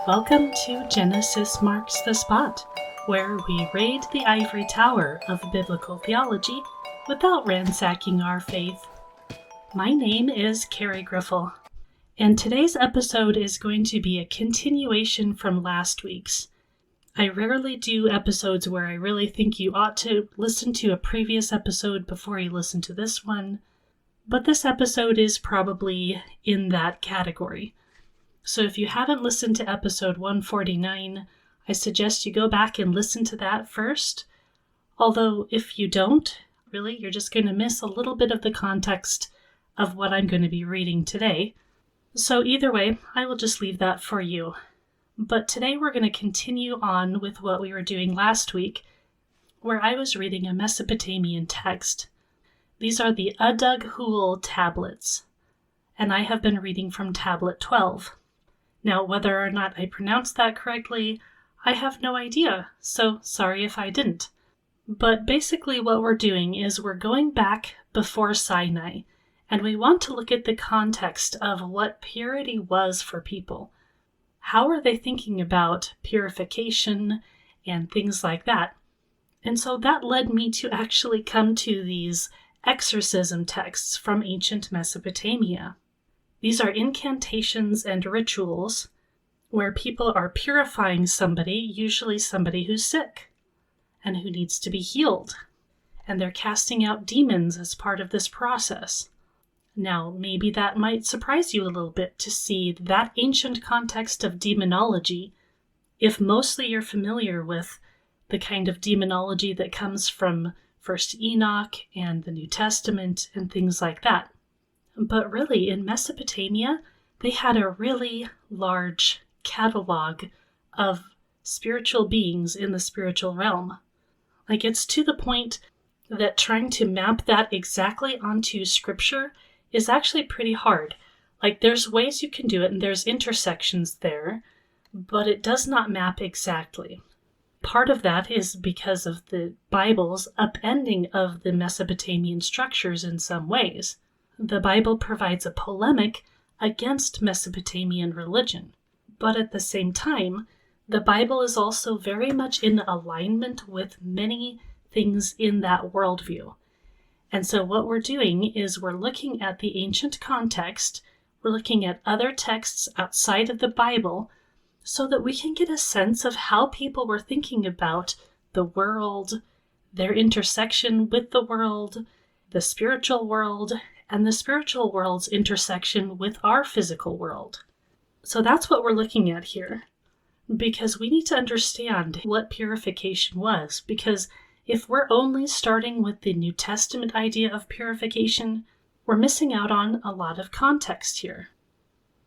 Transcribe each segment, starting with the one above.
Welcome to Genesis Marks the Spot, where we raid the ivory tower of biblical theology without ransacking our faith. My name is Carey, and today's episode is going to be a continuation from last week's. I rarely do episodes where I really think you ought to listen to a previous episode before you listen to this one, but this episode is probably in that category. So if you haven't listened to episode 149, I suggest you go back and listen to that first. Although if you don't, really, you're just going to miss a little bit of the context of what I'm going to be reading today. So either way, I will just leave that for you. But today we're going to continue on with what we were doing last week, where I was reading a Mesopotamian text. These are the Udug-hul Tablets, and I have been reading from Tablet 12. Now, whether or not I pronounced that correctly, I have no idea, so sorry if I didn't. But basically what we're doing is we're going back before Sinai, and we want to look at the context of what purity was for people. How are they thinking about purification and things like that? And so that led me to actually come to these exorcism texts from ancient Mesopotamia. These are incantations and rituals where people are purifying somebody, usually somebody who's sick and who needs to be healed. And they're casting out demons as part of this process. Now, maybe that might surprise you a little bit to see that ancient context of demonology, if mostly you're familiar with the kind of demonology that comes from First Enoch and the New Testament and things like that. But really, in Mesopotamia, they had a really large catalog of spiritual beings in the spiritual realm. Like, it's to the point that trying to map that exactly onto scripture is actually pretty hard. Like, there's ways you can do it, and there's intersections there, but it does not map exactly. Part of that is because of the Bible's upending of the Mesopotamian structures in some ways. The Bible provides a polemic against Mesopotamian religion, but at the same time, the Bible is also very much in alignment with many things in that worldview. And so what we're doing is we're looking at the ancient context, we're looking at other texts outside of the Bible, so that we can get a sense of how people were thinking about the world, their intersection with the world, the spiritual world, and the spiritual world's intersection with our physical world. So that's what we're looking at here, because we need to understand what purification was, because if we're only starting with the New Testament idea of purification, we're missing out on a lot of context here.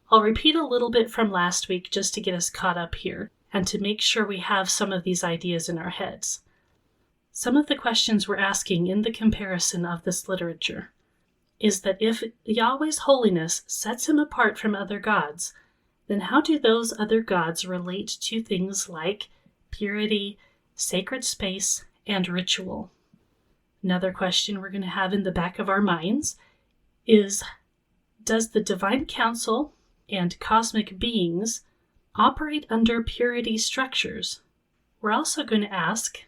I'll repeat a little bit from last week just to get us caught up here, and to make sure we have some of these ideas in our heads. Some of the questions we're asking in the comparison of this literature is that if Yahweh's holiness sets him apart from other gods, then how do those other gods relate to things like purity, sacred space, and ritual? Another question we're going to have in the back of our minds is, does the divine council and cosmic beings operate under purity structures? We're also going to ask,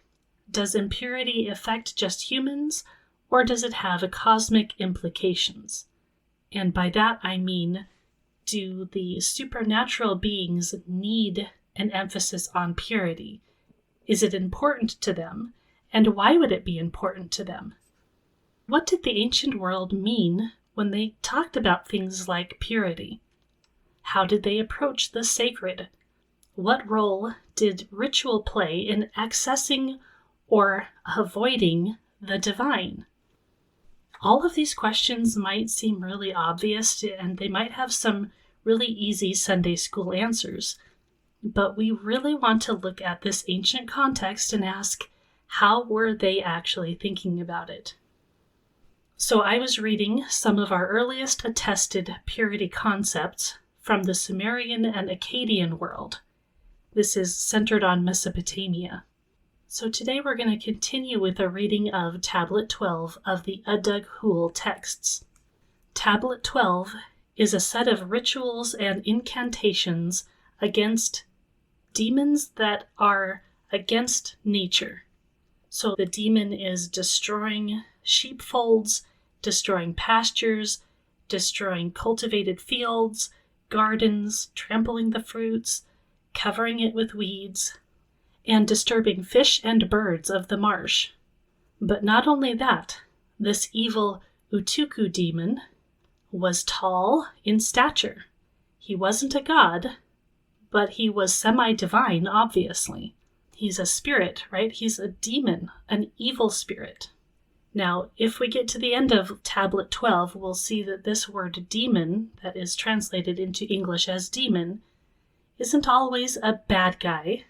does impurity affect just humans, or does it have cosmic implications? And by that I mean, do the supernatural beings need an emphasis on purity? Is it important to them? And why would it be important to them? What did the ancient world mean when they talked about things like purity? How did they approach the sacred? What role did ritual play in accessing or avoiding the divine? All of these questions might seem really obvious, and they might have some really easy Sunday school answers, but we really want to look at this ancient context and ask, how were they actually thinking about it? So I was reading some of our earliest attested purity concepts from the Sumerian and Akkadian world. This is centered on Mesopotamia. So today we're going to continue with a reading of Tablet 12 of the Udug-hul texts. Tablet 12 is a set of rituals and incantations against demons that are against nature. So the demon is destroying sheepfolds, destroying pastures, destroying cultivated fields, gardens, trampling the fruits, covering it with weeds, and disturbing fish and birds of the marsh. But not only that, this evil Utuku demon was tall in stature. He wasn't a god, but he was semi-divine, obviously. He's a spirit, right? He's a demon, an evil spirit. Now, if we get to the end of Tablet 12, we'll see that this word demon, that is translated into English as demon, isn't always a bad guy.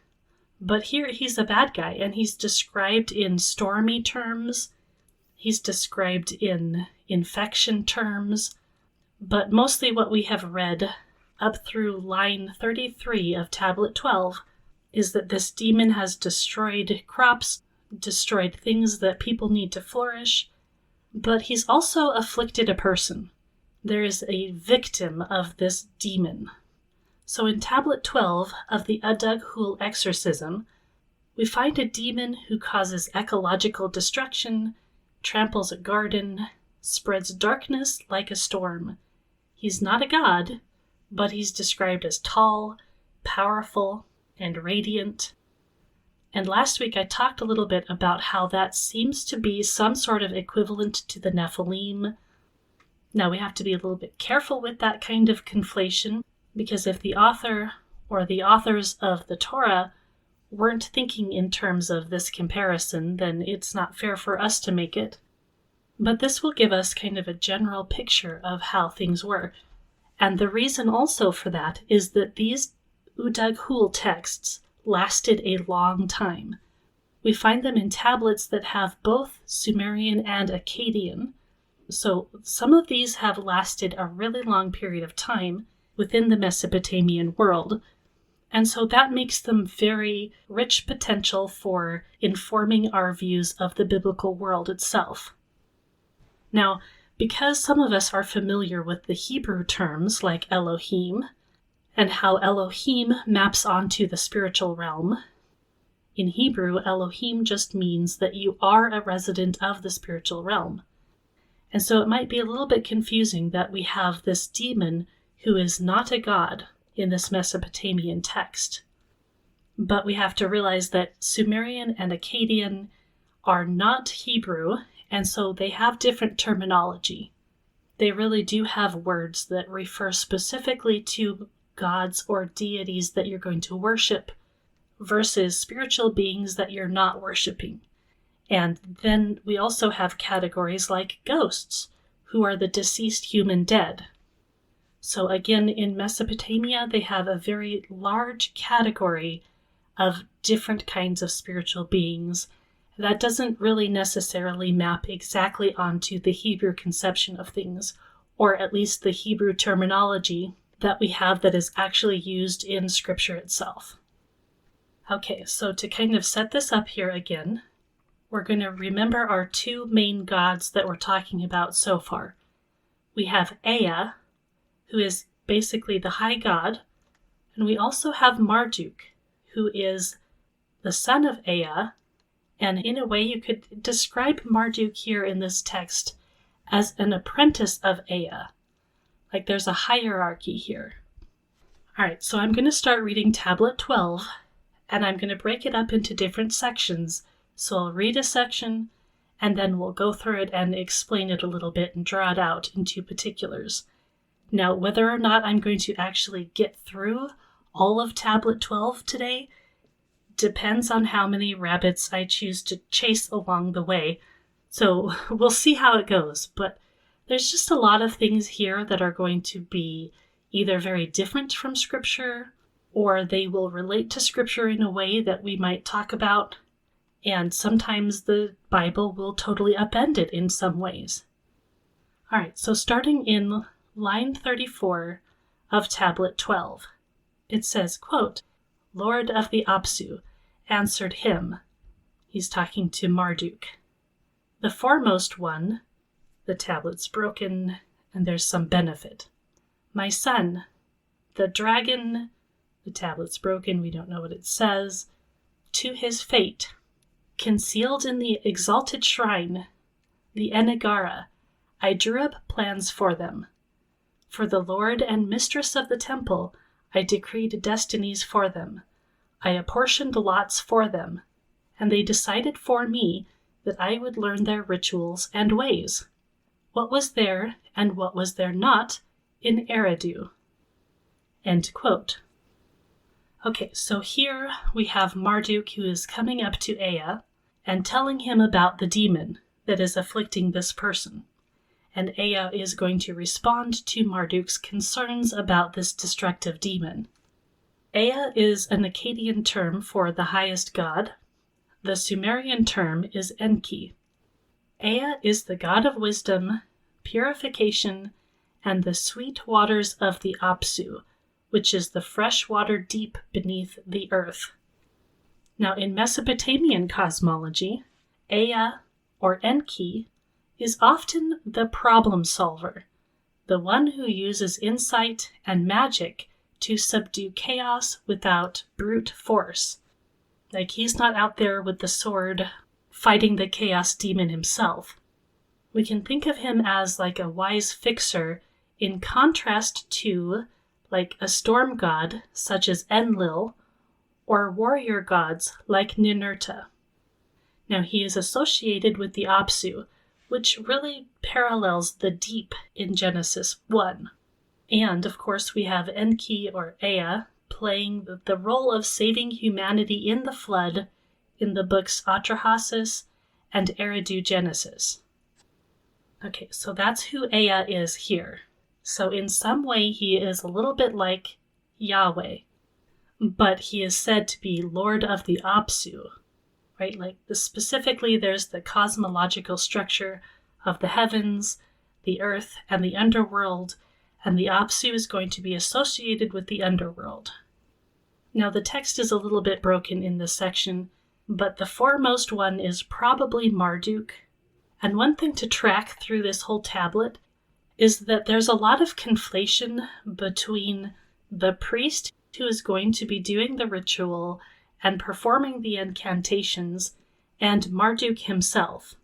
But here he's a bad guy, and he's described in stormy terms. He's described in infection terms. But mostly what we have read up through line 33 of Tablet 12 is that this demon has destroyed crops, destroyed things that people need to flourish, but he's also afflicted a person. There is a victim of this demon. So in Tablet 12 of the Udug-hul exorcism, we find a demon who causes ecological destruction, tramples a garden, spreads darkness like a storm. He's not a god, but he's described as tall, powerful, and radiant. And last week I talked a little bit about how that seems to be some sort of equivalent to the Nephilim. Now we have to be a little bit careful with that kind of conflation, because if the author or the authors of the Torah weren't thinking in terms of this comparison, then it's not fair for us to make it. But this will give us kind of a general picture of how things were. And the reason also for that is that these Udug-hul texts lasted a long time. We find them in tablets that have both Sumerian and Akkadian. So some of these have lasted a really long period of time within the Mesopotamian world. And so that makes them very rich potential for informing our views of the biblical world itself. Now, because some of us are familiar with the Hebrew terms like Elohim, and how Elohim maps onto the spiritual realm, in Hebrew, Elohim just means that you are a resident of the spiritual realm. And so it might be a little bit confusing that we have this demon who is not a god in this Mesopotamian text. But we have to realize that Sumerian and Akkadian are not Hebrew, and so they have different terminology. They really do have words that refer specifically to gods or deities that you're going to worship versus spiritual beings that you're not worshiping. And then we also have categories like ghosts, who are the deceased human dead. So again, in Mesopotamia, they have a very large category of different kinds of spiritual beings. That doesn't really necessarily map exactly onto the Hebrew conception of things, or at least the Hebrew terminology that we have that is actually used in Scripture itself. Okay, so to kind of set this up here again, we're going to remember our two main gods that we're talking about so far. We have Ea, who is basically the high god, and we also have Marduk, who is the son of Ea, and in a way you could describe Marduk here in this text as an apprentice of Ea. Like there's a hierarchy here. All right, so I'm going to start reading Tablet 12, and I'm going to break it up into different sections. So I'll read a section, and then we'll go through it and explain it a little bit and draw it out into particulars. Now, whether or not I'm going to actually get through all of Tablet 12 today depends on how many rabbits I choose to chase along the way. So we'll see how it goes. But there's just a lot of things here that are going to be either very different from Scripture, or they will relate to Scripture in a way that we might talk about. And sometimes the Bible will totally upend it in some ways. All right, so starting in line 34 of Tablet 12, it says, quote, "Lord of the Apsu answered him," he's talking to Marduk, "the foremost one," the tablet's broken and there's some benefit, "my son, the dragon The tablet's broken, we don't know what it says. To his fate, concealed in the exalted shrine, the Enagara, I drew up plans for them. For the Lord and Mistress of the temple, I decreed destinies for them. I apportioned lots for them, and they decided for me that I would learn their rituals and ways, what was there and what was there not in Eridu. End quote. Okay, so here we have Marduk, who is coming up to Ea and telling him about the demon that is afflicting this person. And Ea is going to respond to Marduk's concerns about this destructive demon. Ea is an Akkadian term for the highest god. The Sumerian term is Enki. Ea is the god of wisdom, purification, and the sweet waters of the Apsu, which is the fresh water deep beneath the earth. Now, in Mesopotamian cosmology, Ea, or Enki, is often the problem solver, the one who uses insight and magic to subdue chaos without brute force. Like, he's not out there with the sword fighting the chaos demon himself. We can think of him as like a wise fixer in contrast to like a storm god such as Enlil or warrior gods like Ninurta. Now, he is associated with the Apsu, which really parallels the deep in Genesis 1. And, of course, we have Enki, or Ea, playing the role of saving humanity in the flood in the books Atrahasis and Eridu Genesis. Okay, so that's who Ea is here. So in some way, he is a little bit like Yahweh, but he is said to be Lord of the Apsu. Right, like specifically there's the cosmological structure of the heavens, the earth, and the underworld, and the Apsu is going to be associated with the underworld. Now, the text is a little bit broken in this section, but the foremost one is probably Marduk. And one thing to track through this whole tablet is that there's a lot of conflation between the priest who is going to be doing the ritual and performing the incantations, and Marduk himself.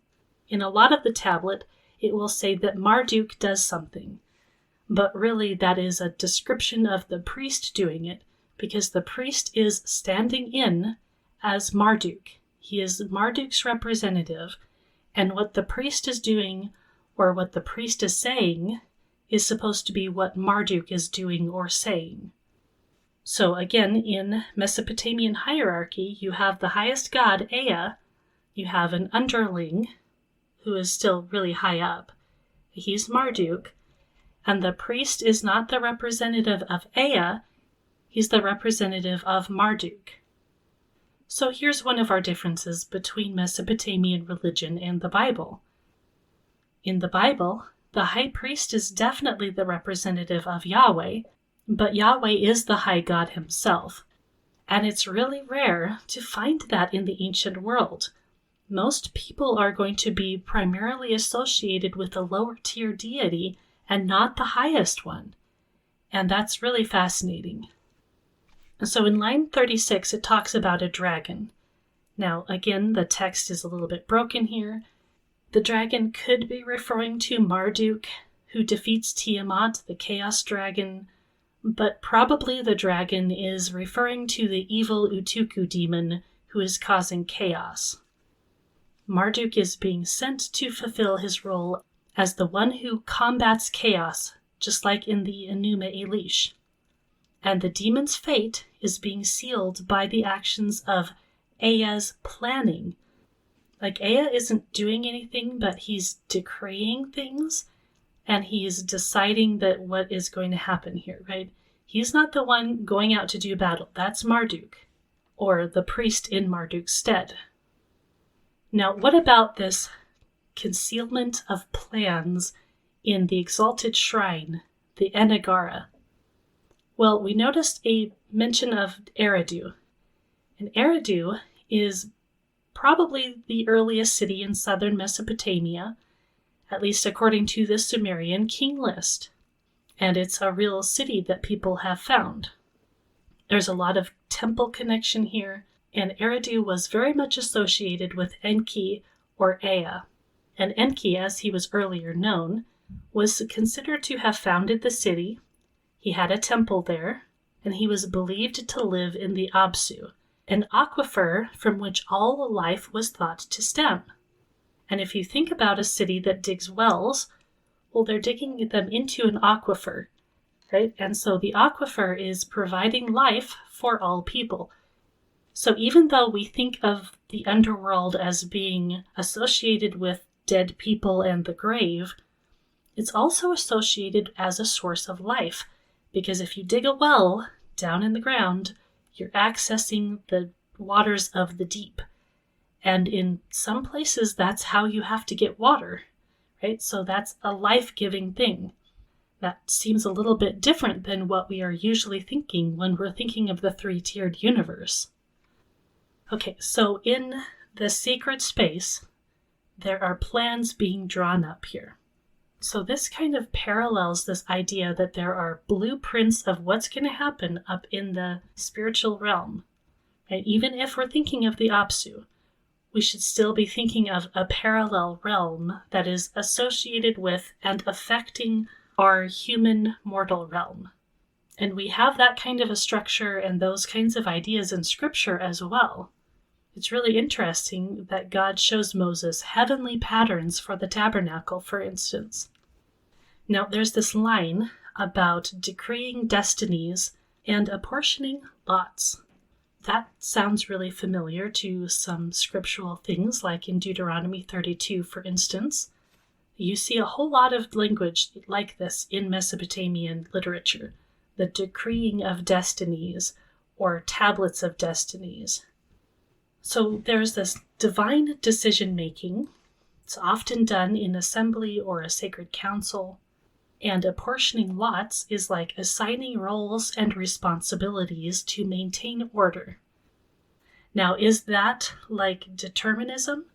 In a lot of the tablet, it will say that Marduk does something, but really that is a description of the priest doing it, because the priest is standing in as Marduk. He is Marduk's representative, and what the priest is doing, or what the priest is saying, is supposed to be what Marduk is doing or saying. So again, in Mesopotamian hierarchy, you have the highest god, Ea. You have an underling, who is still really high up. He's Marduk. And the priest is not the representative of Ea. He's the representative of Marduk. So here's one of our differences between Mesopotamian religion and the Bible. In the Bible, the high priest is definitely the representative of Yahweh, but Yahweh is the high god himself, and it's really rare to find that in the ancient world. Most people are going to be primarily associated with a lower tier deity and not the highest one, and that's really fascinating. So in line 36, it talks about a dragon. Now, again, the text is a little bit broken here. The dragon could be referring to Marduk, who defeats Tiamat, the chaos dragon, but probably the dragon is referring to the evil Utuku demon who is causing chaos. Marduk is being sent to fulfill his role as the one who combats chaos, just like in the Enuma Elish. And the demon's fate is being sealed by the actions of Ea's planning. Like, Ea isn't doing anything, but he's decreeing things, and he's deciding that what is going to happen here, right? He's not the one going out to do battle. That's Marduk, or the priest in Marduk's stead. Now, what about this concealment of plans in the exalted shrine, the Enagara? Well, we noticed a mention of Eridu. And Eridu is probably the earliest city in southern Mesopotamia, at least according to the Sumerian king list. And it's a real city that people have found. There's a lot of temple connection here, and Eridu was very much associated with Enki or Ea. And Enki, as he was earlier known, was considered to have founded the city. He had a temple there, and he was believed to live in the Apsu, an aquifer from which all life was thought to stem. And if you think about a city that digs wells, well, they're digging them into an aquifer, right? And so the aquifer is providing life for all people. So even though we think of the underworld as being associated with dead people and the grave, it's also associated as a source of life, because if you dig a well down in the ground, you're accessing the waters of the deep. And in some places, that's how you have to get water, right? So that's a life-giving thing. That seems a little bit different than what we are usually thinking when we're thinking of the three-tiered universe. Okay, so in the sacred space, there are plans being drawn up here. So this kind of parallels this idea that there are blueprints of what's going to happen up in the spiritual realm. And even if we're thinking of the Apsu, we should still be thinking of a parallel realm that is associated with and affecting our human mortal realm. And we have that kind of a structure and those kinds of ideas in Scripture as well. It's really interesting that God shows Moses heavenly patterns for the tabernacle, for instance. Now, there's this line about decreeing destinies and apportioning lots. That sounds really familiar to some scriptural things, like in Deuteronomy 32, for instance. You see a whole lot of language like this in Mesopotamian literature, the decreeing of destinies or tablets of destinies. So there's this divine decision-making. It's often done in assembly or a sacred council. And apportioning lots is like assigning roles and responsibilities to maintain order. Now, is that like determinism?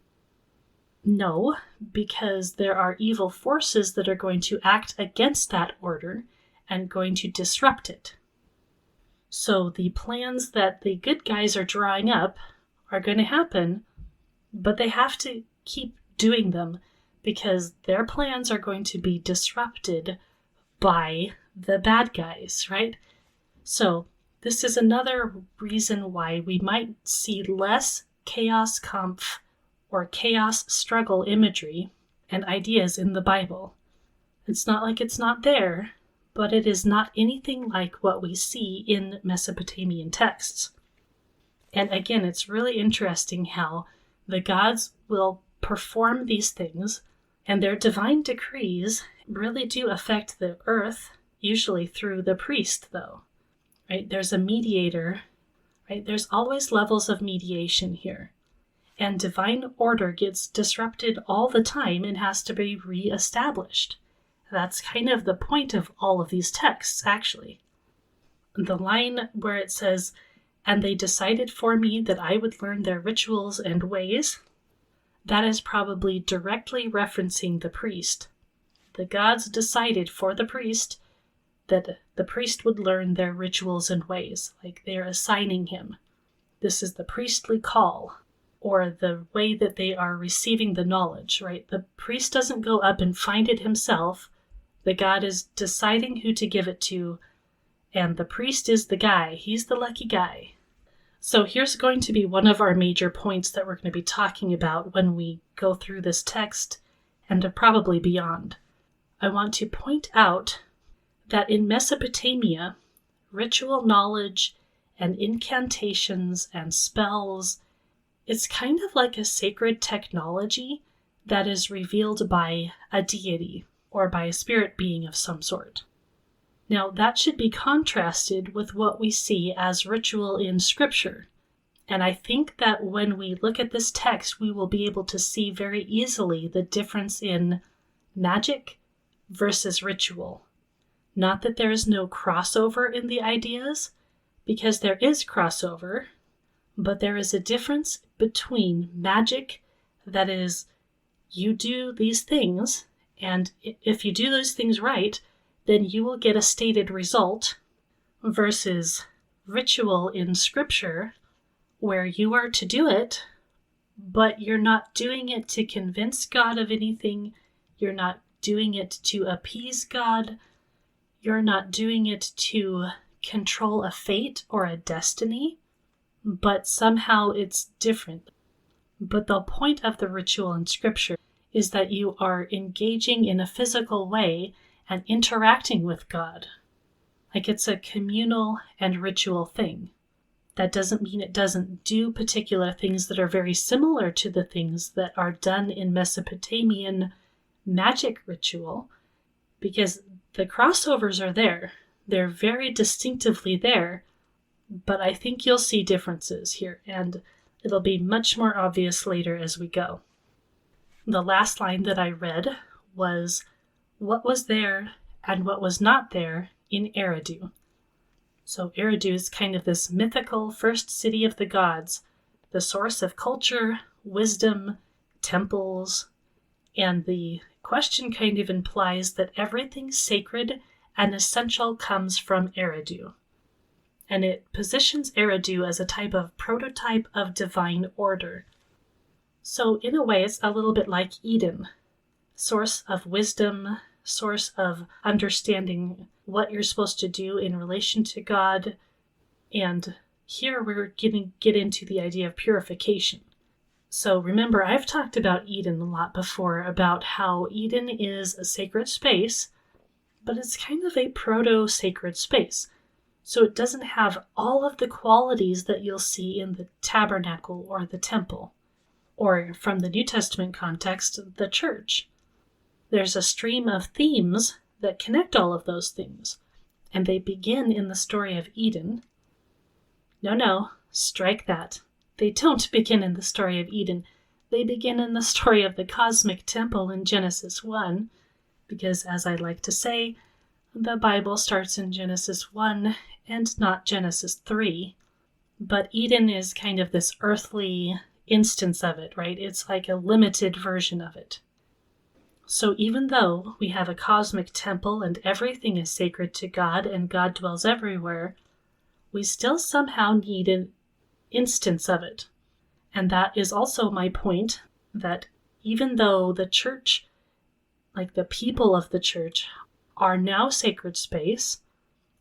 No, because there are evil forces that are going to act against that order and going to disrupt it. So the plans that the good guys are drawing up are going to happen, but they have to keep doing them because their plans are going to be disrupted by the bad guys, right? So this is another reason why we might see less chaos Kampf or chaos struggle imagery and ideas in the Bible. It's not like it's not there, but it is not anything like what we see in Mesopotamian texts. And again, it's really interesting how the gods will perform these things, and their divine decrees really do affect the earth, usually through the priest, though. Right? There's a mediator, right? There's always levels of mediation here. And divine order gets disrupted all the time and has to be reestablished. That's kind of the point of all of these texts, actually. The line where it says, "And they decided for me that I would learn their rituals and ways," that is probably directly referencing the priest. The gods decided for the priest that the priest would learn their rituals and ways, like they're assigning him. This is the priestly call, or the way that they are receiving the knowledge, right? The priest doesn't go up and find it himself. The god is deciding who to give it to, and the priest is the guy. He's the lucky guy. So here's going to be one of our major points that we're going to be talking about when we go through this text, and probably beyond. I want to point out that in Mesopotamia, ritual knowledge and incantations and spells, it's kind of like a sacred technology that is revealed by a deity or by a spirit being of some sort. Now, that should be contrasted with what we see as ritual in Scripture. And I think that when we look at this text, we will be able to see very easily the difference in magic versus ritual. Not that there is no crossover in the ideas, because there is crossover, but there is a difference between magic, that is, you do these things, and if you do those things right, then you will get a stated result, versus ritual in Scripture where you are to do it, but you're not doing it to convince God of anything. You're not doing it to appease God. You're not doing it to control a fate or a destiny, but somehow it's different. But the point of the ritual in Scripture is that you are engaging in a physical way and interacting with God. Like it's a communal and ritual thing. That doesn't mean it doesn't do particular things that are very similar to the things that are done in Mesopotamian magic ritual, because the crossovers are there. They're very distinctively there, but I think you'll see differences here, and it'll be much more obvious later as we go. The last line that I read was, "What was there and what was not there in Eridu." So Eridu is kind of this mythical first city of the gods, the source of culture, wisdom, temples, and the question kind of implies that everything sacred and essential comes from Eridu. And it positions Eridu as a type of prototype of divine order. So in a way, it's a little bit like Eden, source of wisdom, source of understanding what you're supposed to do in relation to God. And here we're going to get into the idea of purification. So remember, I've talked about Eden a lot before, about how Eden is a sacred space, but it's kind of a proto-sacred space. So it doesn't have all of the qualities that you'll see in the tabernacle or the temple, or from the New Testament context, the church. There's a stream of themes that connect all of those things, and they begin in the story of Eden. No, strike that. They don't begin in the story of Eden. They begin in the story of the cosmic temple in Genesis 1, because as I like to say, the Bible starts in Genesis 1 and not Genesis 3, but Eden is kind of this earthly instance of it, right? It's like a limited version of it. So even though we have a cosmic temple and everything is sacred to God and God dwells everywhere, we still somehow need an instance of it. And that is also my point, that even though the church, like the people of the church, are now sacred space,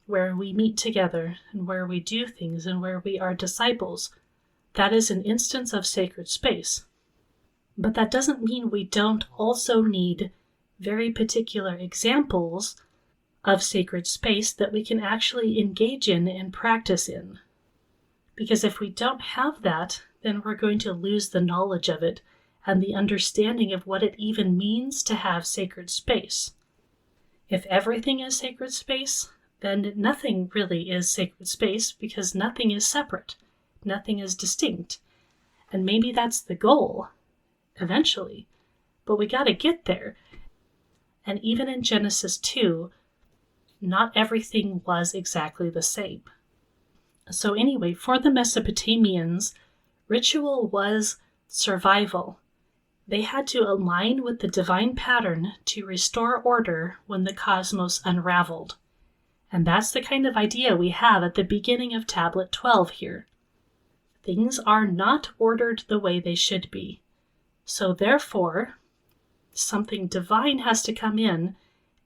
where we meet together and where we do things and where we are disciples, that is an instance of sacred space. But that doesn't mean we don't also need very particular examples of sacred space that we can actually engage in and practice in. Because if we don't have that, then we're going to lose the knowledge of it and the understanding of what it even means to have sacred space. If everything is sacred space, then nothing really is sacred space, because nothing is separate, nothing is distinct. And maybe that's the goal eventually, but we got to get there. And even in Genesis 2, not everything was exactly the same. So anyway, for the Mesopotamians, ritual was survival. They had to align with the divine pattern to restore order when the cosmos unraveled. And that's the kind of idea we have at the beginning of Tablet 12 here. Things are not ordered the way they should be. So therefore, something divine has to come in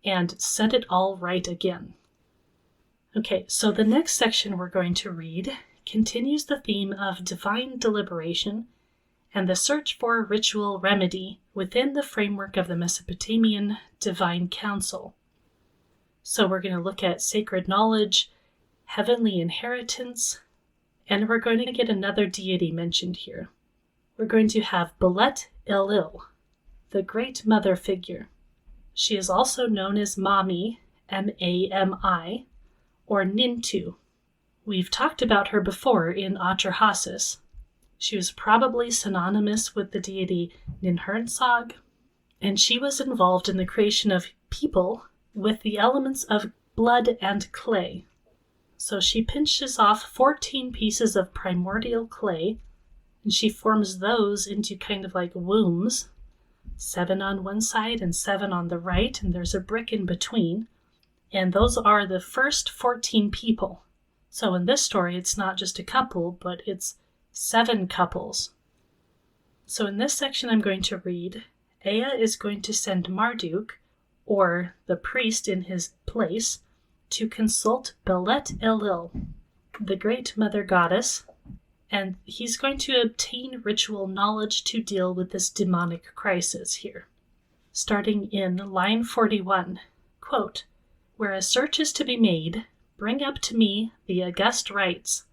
and set it all right again. Okay, so the next section we're going to read continues the theme of divine deliberation and the search for ritual remedy within the framework of the Mesopotamian divine council. So we're going to look at sacred knowledge, heavenly inheritance, and we're going to get another deity mentioned here. We're going to have Belet-ili, the great mother figure. She is also known as Mami, M-A-M-I, or Nintu. We've talked about her before in Atrahasis. She was probably synonymous with the deity Nintu, and she was involved in the creation of people with the elements of blood and clay. So she pinches off 14 pieces of primordial clay, and she forms those into kind of like wombs, 7 on one side and 7 on the right, and there's a brick in between. And those are the first 14 people. So in this story, it's not just a couple, but it's 7 couples. So in this section I'm going to read, Ea is going to send Marduk, or the priest in his place, to consult Belet-ili, the great mother goddess, and he's going to obtain ritual knowledge to deal with this demonic crisis here. Starting in line 41, quote, "Where a search is to be made, bring up to me the august rites.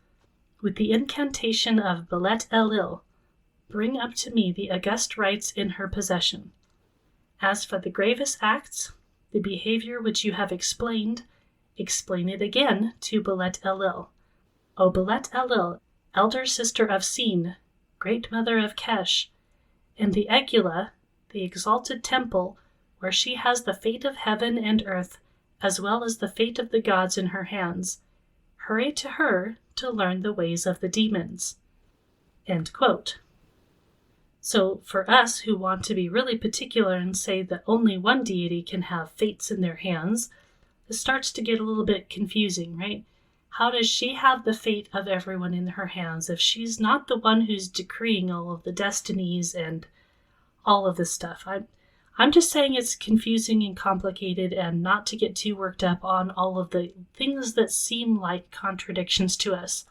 With the incantation of Belet-ili, bring up to me the august rites in her possession. As for the gravest acts, the behavior which you have explained, explain it again to Belet-ili. O Belet-ili, elder sister of Sin, great mother of Kesh, in the Egula, the exalted temple, where she has the fate of heaven and earth, as well as the fate of the gods in her hands. Hurry to her to learn the ways of the demons." End quote. So for us who want to be really particular and say that only one deity can have fates in their hands, this starts to get a little bit confusing, right? How does she have the fate of everyone in her hands if she's not the one who's decreeing all of the destinies and all of this stuff? I'm just saying it's confusing and complicated, and not to get too worked up on all of the things that seem like contradictions to us.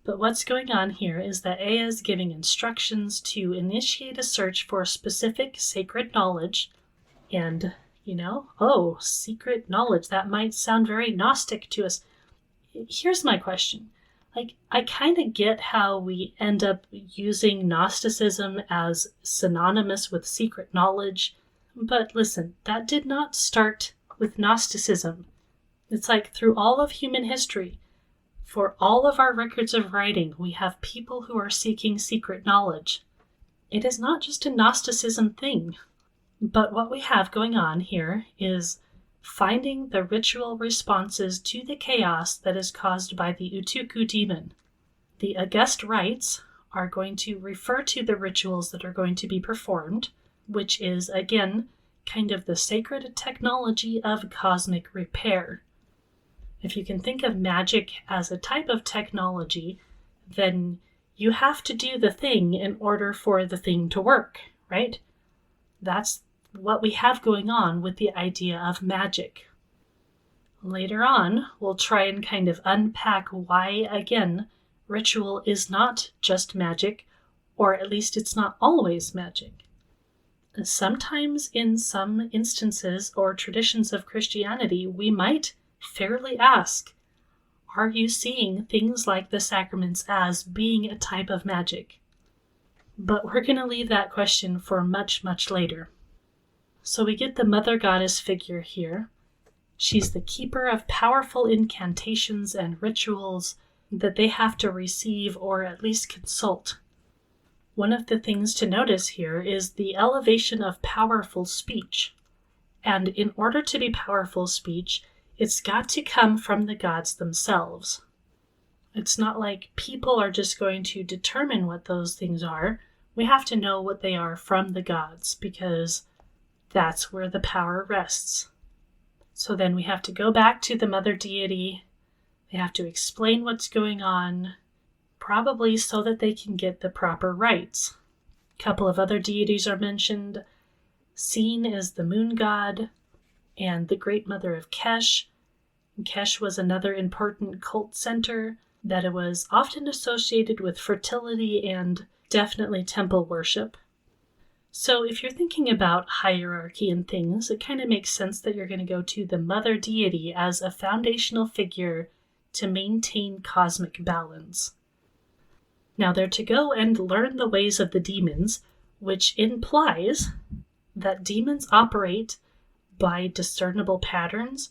But what's going on here is that Ea is giving instructions to initiate a search for specific sacred knowledge. And, secret knowledge, that might sound very Gnostic to us. Here's my question. I kind of get how we end up using Gnosticism as synonymous with secret knowledge. But listen, that did not start with Gnosticism. It's like through all of human history, for all of our records of writing, we have people who are seeking secret knowledge. It is not just a Gnosticism thing. But what we have going on here is finding the ritual responses to the chaos that is caused by the Utuku demon. The august rites are going to refer to the rituals that are going to be performed, which is, again, kind of the sacred technology of cosmic repair. If you can think of magic as a type of technology, then you have to do the thing in order for the thing to work, right? That's what we have going on with the idea of magic. Later on, we'll try and kind of unpack why, again, ritual is not just magic, or at least it's not always magic. Sometimes in some instances or traditions of Christianity, we might fairly ask, are you seeing things like the sacraments as being a type of magic? But we're going to leave that question for much, much later. So we get the mother goddess figure here. She's the keeper of powerful incantations and rituals that they have to receive or at least consult. One of the things to notice here is the elevation of powerful speech. And in order to be powerful speech, it's got to come from the gods themselves. It's not like people are just going to determine what those things are. We have to know what they are from the gods, because that's where the power rests. So then we have to go back to the mother deity. They have to explain what's going on, probably so that they can get the proper rites. A couple of other deities are mentioned. Sin is the moon god, and the great mother of Kesh. Kesh was another important cult center that it was often associated with fertility and definitely temple worship. So if you're thinking about hierarchy and things, it kind of makes sense that you're going to go to the mother deity as a foundational figure to maintain cosmic balance. Now they're to go and learn the ways of the demons, which implies that demons operate by discernible patterns,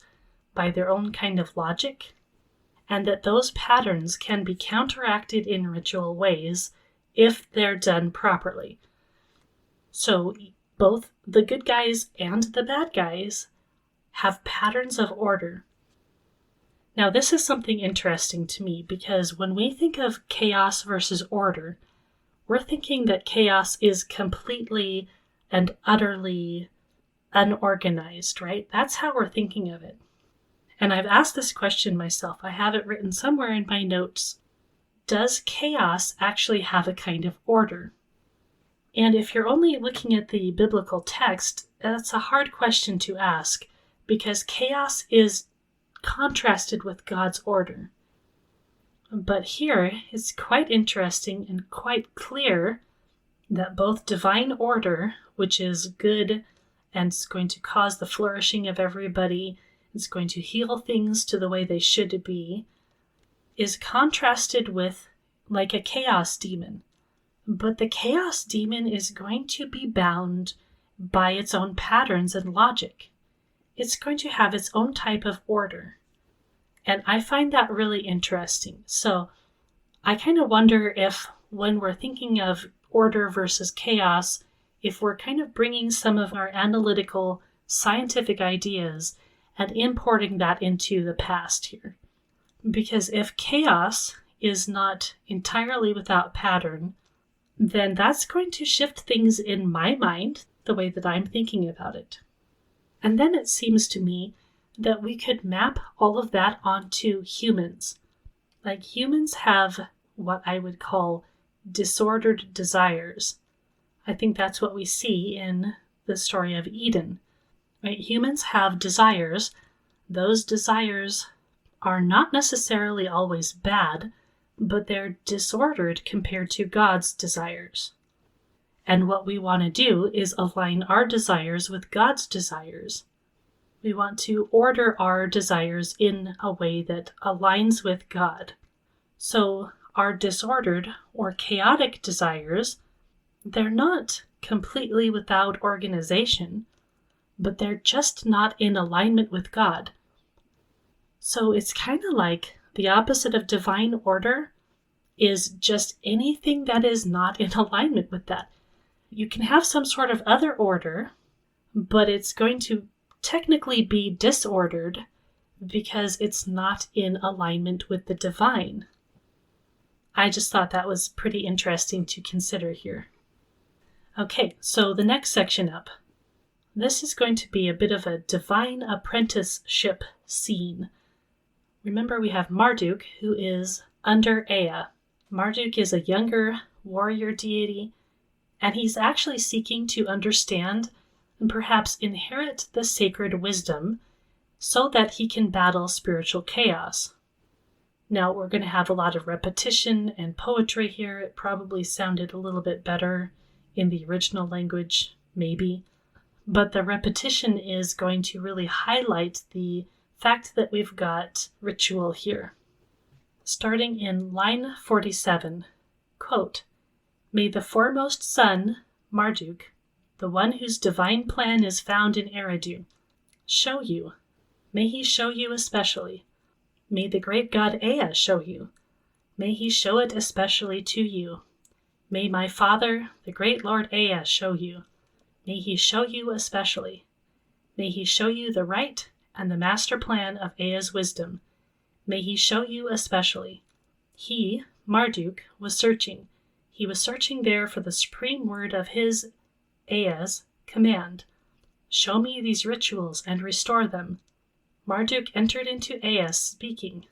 by their own kind of logic, and that those patterns can be counteracted in ritual ways if they're done properly. So both the good guys and the bad guys have patterns of order. Now this is something interesting to me, because when we think of chaos versus order, we're thinking that chaos is completely and utterly unorganized, right? That's how we're thinking of it. And I've asked this question myself. I have it written somewhere in my notes. Does chaos actually have a kind of order? And if you're only looking at the biblical text, that's a hard question to ask because chaos is contrasted with God's order. But here, it's quite interesting and quite clear that both divine order, which is good and it's going to cause the flourishing of everybody, it's going to heal things to the way they should be, is contrasted with like a chaos demon. But the chaos demon is going to be bound by its own patterns and logic. It's going to have its own type of order. And I find that really interesting. So I kind of wonder if when we're thinking of order versus chaos, if we're kind of bringing some of our analytical scientific ideas and importing that into the past here. Because if chaos is not entirely without pattern, then that's going to shift things in my mind, the way that I'm thinking about it. And then it seems to me that we could map all of that onto humans. Like humans have what I would call disordered desires. I think that's what we see in the story of Eden. Right? Humans have desires. Those desires are not necessarily always bad, but they're disordered compared to God's desires. And what we want to do is align our desires with God's desires. We want to order our desires in a way that aligns with God. So our disordered or chaotic desires, they're not completely without organization, but they're just not in alignment with God. So it's kind of like the opposite of divine order is just anything that is not in alignment with that. You can have some sort of other order, but it's going to technically be disordered because it's not in alignment with the divine. I just thought that was pretty interesting to consider here. Okay, so the next section up. This is going to be a bit of a divine apprenticeship scene. Remember, we have Marduk, who is under Ea. Marduk is a younger warrior deity, and he's actually seeking to understand and perhaps inherit the sacred wisdom so that he can battle spiritual chaos. Now, we're going to have a lot of repetition and poetry here. It probably sounded a little bit better in the original language, maybe. But the repetition is going to really highlight the fact that we've got ritual here. Starting in line 47, quote, "May the foremost son, Marduk, the one whose divine plan is found in Eridu, show you. May he show you especially. May the great god Ea show you. May he show it especially to you. May my father, the great Lord Ea, show you. May he show you especially. May he show you the right and the master plan of Ea's wisdom. May he show you especially. He, Marduk, was searching. He was searching there for the supreme word of his, Ea's, command. Show me these rituals and restore them. Marduk entered into Ea, speaking,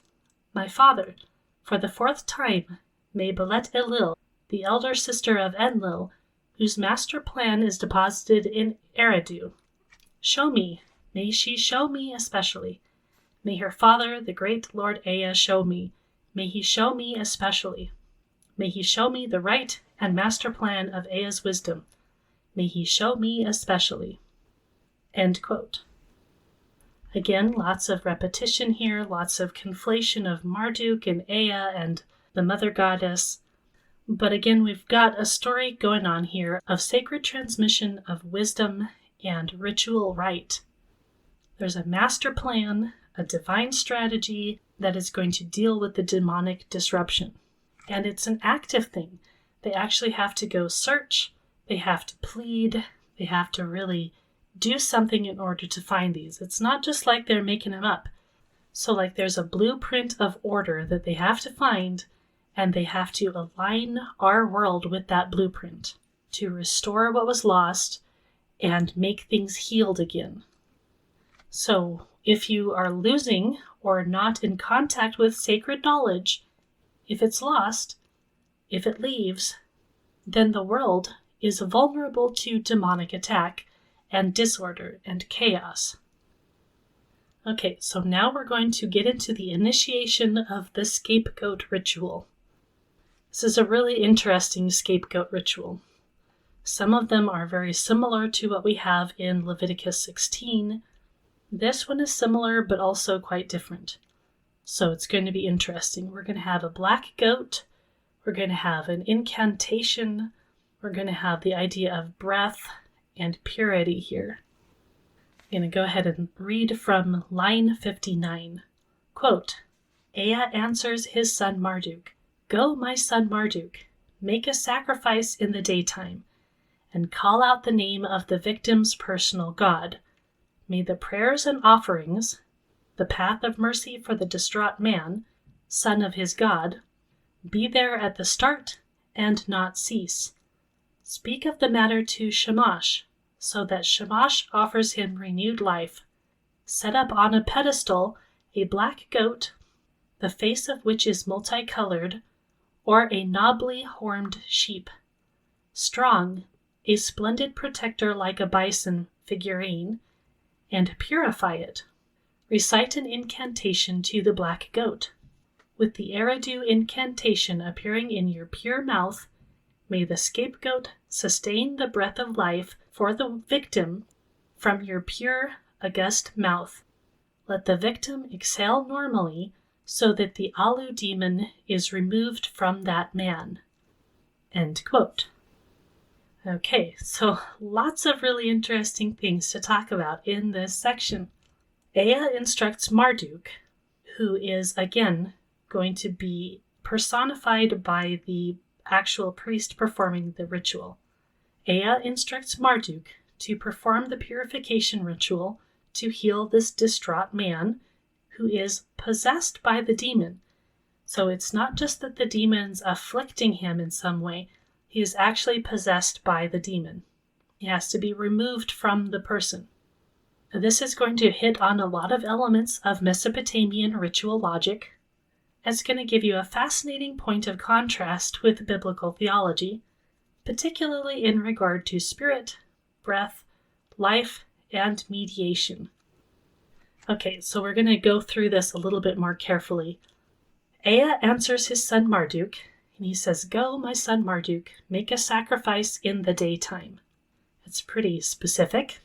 My father, for the fourth time, may Belet-ili, the elder sister of Enlil, whose master plan is deposited in Eridu, show me, may she show me especially. May her father, the great Lord Ea, show me. May he show me especially. May he show me the right and master plan of Ea's wisdom. May he show me especially." End quote. Again, lots of repetition here, lots of conflation of Marduk and Ea and the mother goddess. But again, we've got a story going on here of sacred transmission of wisdom and ritual rite. There's a master plan, a divine strategy that is going to deal with the demonic disruption. And it's an active thing. They actually have to go search, they have to plead, they have to really do something in order to find these. It's not just like they're making them up. So like there's a blueprint of order that they have to find, and they have to align our world with that blueprint to restore what was lost and make things healed again. So If you are losing or not in contact with sacred knowledge, if it's lost, if it leaves, then the world is vulnerable to demonic attack and disorder and chaos. Okay, so now we're going to get into the initiation of the scapegoat ritual. This is a really interesting scapegoat ritual. Some of them are very similar to what we have in Leviticus 16. This one is similar, but also quite different. So it's going to be interesting. We're going to have a black goat. We're going to have an incantation. We're going to have the idea of breath and purity here. I'm going to go ahead and read from line 59. Quote, Ea answers his son Marduk, Go, my son Marduk, make a sacrifice in the daytime, and call out the name of the victim's personal god. May the prayers and offerings, the path of mercy for the distraught man, son of his god, be there at the start and not cease. Speak of the matter to Shamash, so that Shamash offers him renewed life. Set up on a pedestal a black goat, the face of which is multicolored, or a nobly horned sheep. Strong, a splendid protector like a bison figurine, and purify it. Recite an incantation to the black goat. With the Eridu incantation appearing in your pure mouth, may the scapegoat sustain the breath of life for the victim from your pure, august mouth. Let the victim exhale normally so that the Alu demon is removed from that man. End quote. Okay, so lots of really interesting things to talk about in this section. Ea instructs Marduk, who is, again, going to be personified by the actual priest performing the ritual. Ea instructs Marduk to perform the purification ritual to heal this distraught man who is possessed by the demon. So it's not just that the demon's afflicting him in some way, he is actually possessed by the demon. He has to be removed from the person. This is going to hit on a lot of elements of Mesopotamian ritual logic. It's going to give you a fascinating point of contrast with biblical theology, particularly in regard to spirit, breath, life, and mediation. Okay, so we're going to go through this a little bit more carefully. Ea answers his son Marduk, and he says, Go, my son Marduk, make a sacrifice in the daytime. It's pretty specific.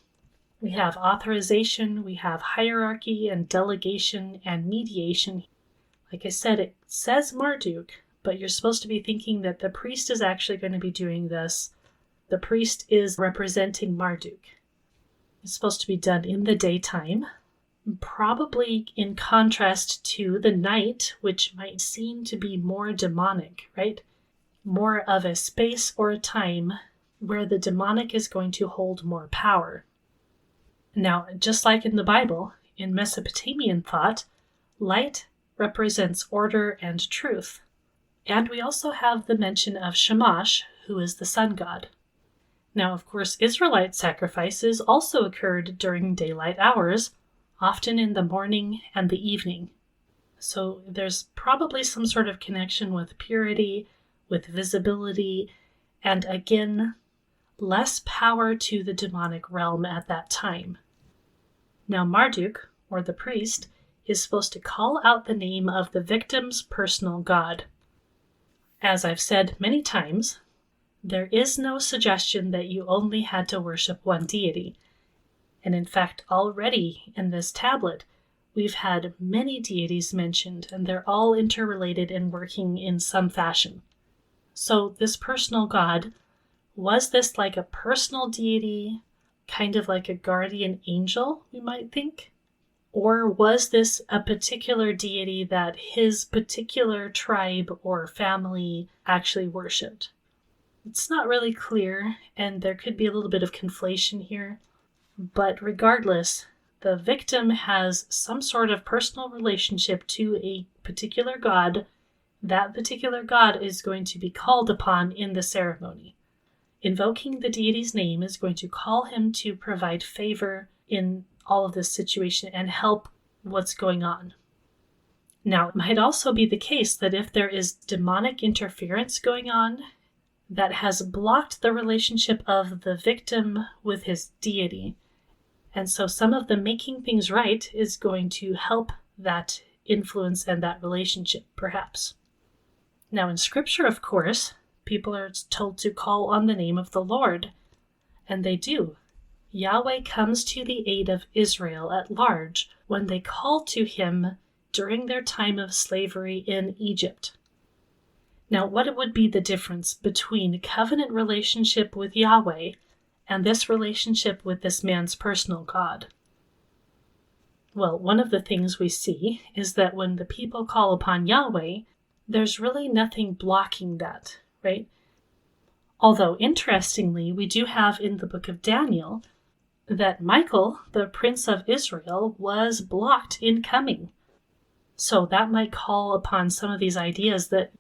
We have authorization, we have hierarchy and delegation and mediation. Like I said, it says Marduk, but you're supposed to be thinking that the priest is actually going to be doing this. The priest is representing Marduk. It's supposed to be done in the daytime, probably in contrast to the night, which might seem to be more demonic, right? More of a space or a time where the demonic is going to hold more power. Now, just like in the Bible, in Mesopotamian thought, light represents order and truth. And we also have the mention of Shamash, who is the sun god. Now, of course, Israelite sacrifices also occurred during daylight hours, often in the morning and the evening. So there's probably some sort of connection with purity, with visibility, and again, less power to the demonic realm at that time. Now Marduk, or the priest, is supposed to call out the name of the victim's personal god. As I've said many times, there is no suggestion that you only had to worship one deity. And in fact, already in this tablet, we've had many deities mentioned, and they're all interrelated and working in some fashion. So this personal god, was this like a personal deity, kind of like a guardian angel, we might think? Or was this a particular deity that his particular tribe or family actually worshipped? It's not really clear, and there could be a little bit of conflation here. But regardless, the victim has some sort of personal relationship to a particular god. That particular god is going to be called upon in the ceremony. Invoking the deity's name is going to call him to provide favor in all of this situation and help what's going on. Now, it might also be the case that if there is demonic interference going on that has blocked the relationship of the victim with his deity, and so some of the making things right is going to help that influence and that relationship, perhaps. Now, in Scripture, of course, people are told to call on the name of the Lord, and they do. Yahweh comes to the aid of Israel at large when they call to him during their time of slavery in Egypt. Now, what would be the difference between covenant relationship with Yahweh and this relationship with this man's personal God? Well, one of the things we see is that when the people call upon Yahweh, there's really nothing blocking that, right? Although, interestingly, we do have in the book of Daniel that Michael, the prince of Israel, was blocked in coming. So that might call upon some of these ideas that,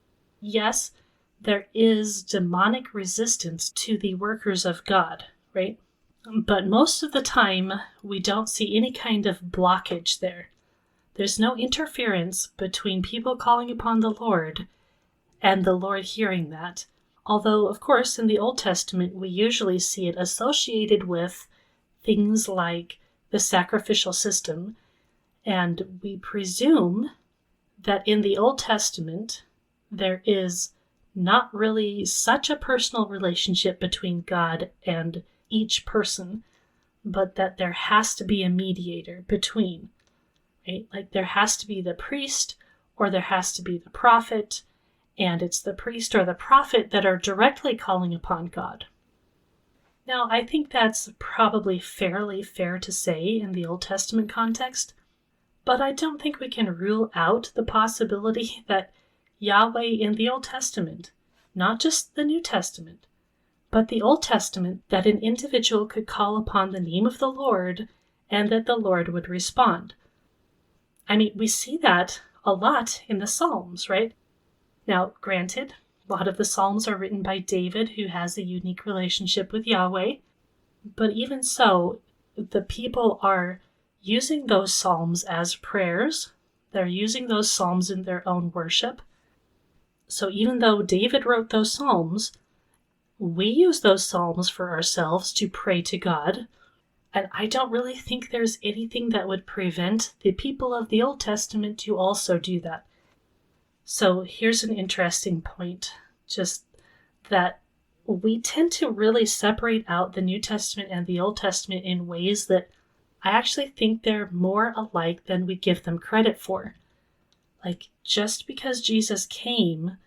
yes, there is demonic resistance to the workers of God, right? But most of the time, we don't see any kind of blockage there. There's no interference between people calling upon the Lord and the Lord hearing that. Although, of course, in the Old Testament, we usually see it associated with things like the sacrificial system, and we presume that in the Old Testament, there is not really such a personal relationship between God and each person, but that there has to be a mediator between, right? Like there has to be the priest or there has to be the prophet, and it's the priest or the prophet that are directly calling upon God. Now, I think that's probably fairly fair to say in the Old Testament context, but I don't think we can rule out the possibility that Yahweh in the Old Testament, not just the New Testament, but the Old Testament, that an individual could call upon the name of the Lord and that the Lord would respond. I mean, we see that a lot in the Psalms, right? Now, granted, a lot of the Psalms are written by David, who has a unique relationship with Yahweh, but even so, the people are using those Psalms as prayers. They're using those Psalms in their own worship. So even though David wrote those Psalms, we use those Psalms for ourselves to pray to God, and I don't really think there's anything that would prevent the people of the Old Testament to also do that. So here's an interesting point, just that we tend to really separate out the New Testament and the Old Testament in ways that I actually think they're more alike than we give them credit for. Like, just because Jesus came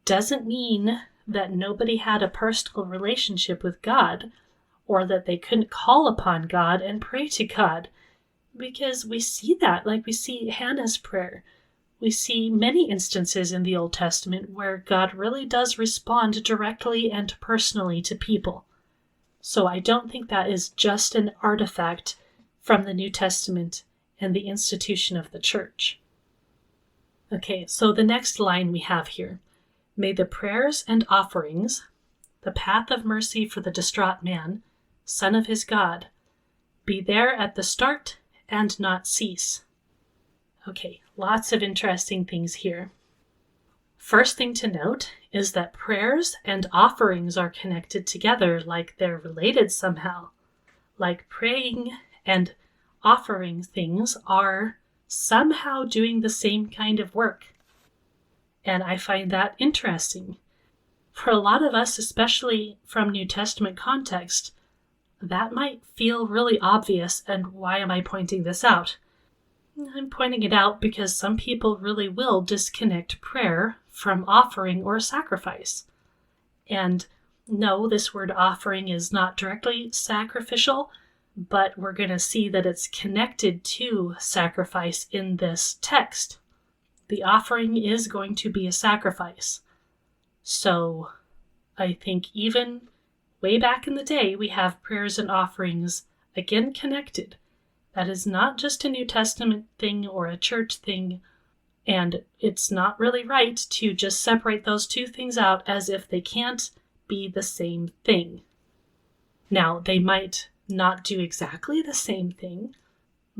doesn't mean that nobody had a personal relationship with God, or that they couldn't call upon God and pray to God. Because we see that, like we see Hannah's prayer. We see many instances in the Old Testament where God really does respond directly and personally to people. So I don't think that is just an artifact from the New Testament and the institution of the church. Okay, so the next line we have here. May the prayers and offerings, the path of mercy for the distraught man, son of his God, be there at the start and not cease. Okay, lots of interesting things here. First thing to note is that prayers and offerings are connected together like they're related somehow. Like praying and offering things are somehow doing the same kind of work. And I find that interesting. For a lot of us, especially from New Testament context, that might feel really obvious, and why am I pointing this out? I'm pointing it out because some people really will disconnect prayer from offering or sacrifice. And no, this word offering is not directly sacrificial, but we're going to see that it's connected to sacrifice in this text. The offering is going to be a sacrifice. So I think even way back in the day, we have prayers and offerings, again, connected. That is not just a New Testament thing or a church thing, and it's not really right to just separate those two things out as if they can't be the same thing. Now, they might not do exactly the same thing,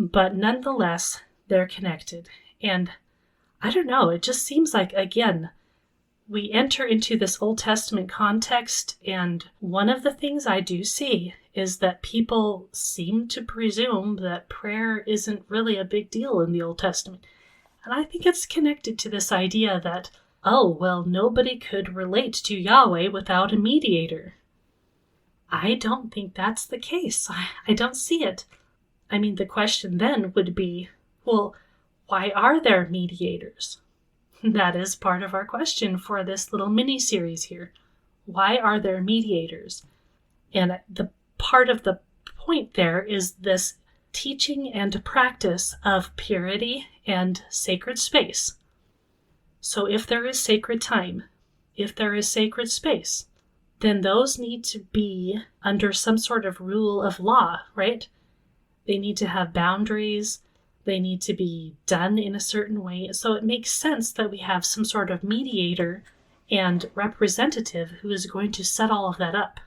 But nonetheless, they're connected. And I don't know, it just seems like, again, we enter into this Old Testament context, and one of the things I do see is that people seem to presume that prayer isn't really a big deal in the Old Testament. And I think it's connected to this idea that, oh, well, nobody could relate to Yahweh without a mediator. I don't think that's the case. I don't see it. I mean, the question then would be, well, why are there mediators? That is part of our question for this little mini-series here. Why are there mediators? And the part of the point there is this teaching and practice of purity and sacred space. So if there is sacred time, if there is sacred space, then those need to be under some sort of rule of law, right? They need to have boundaries. They need to be done in a certain way. So it makes sense that we have some sort of mediator and representative who is going to set all of that up.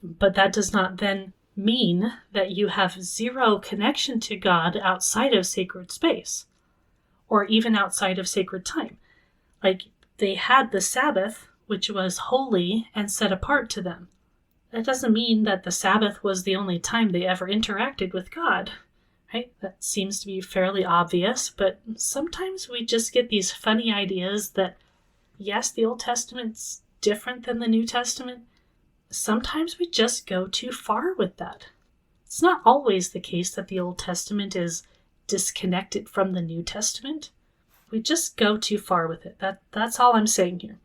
But that does not then mean that you have zero connection to God outside of sacred space, or even outside of sacred time. Like, they had the Sabbath, which was holy and set apart to them. That doesn't mean that the Sabbath was the only time they ever interacted with God, right? That seems to be fairly obvious, but sometimes we just get these funny ideas that, yes, the Old Testament's different than the New Testament. Sometimes we just go too far with that. It's not always the case that the Old Testament is disconnected from the New Testament. We just go too far with it. That's all I'm saying here.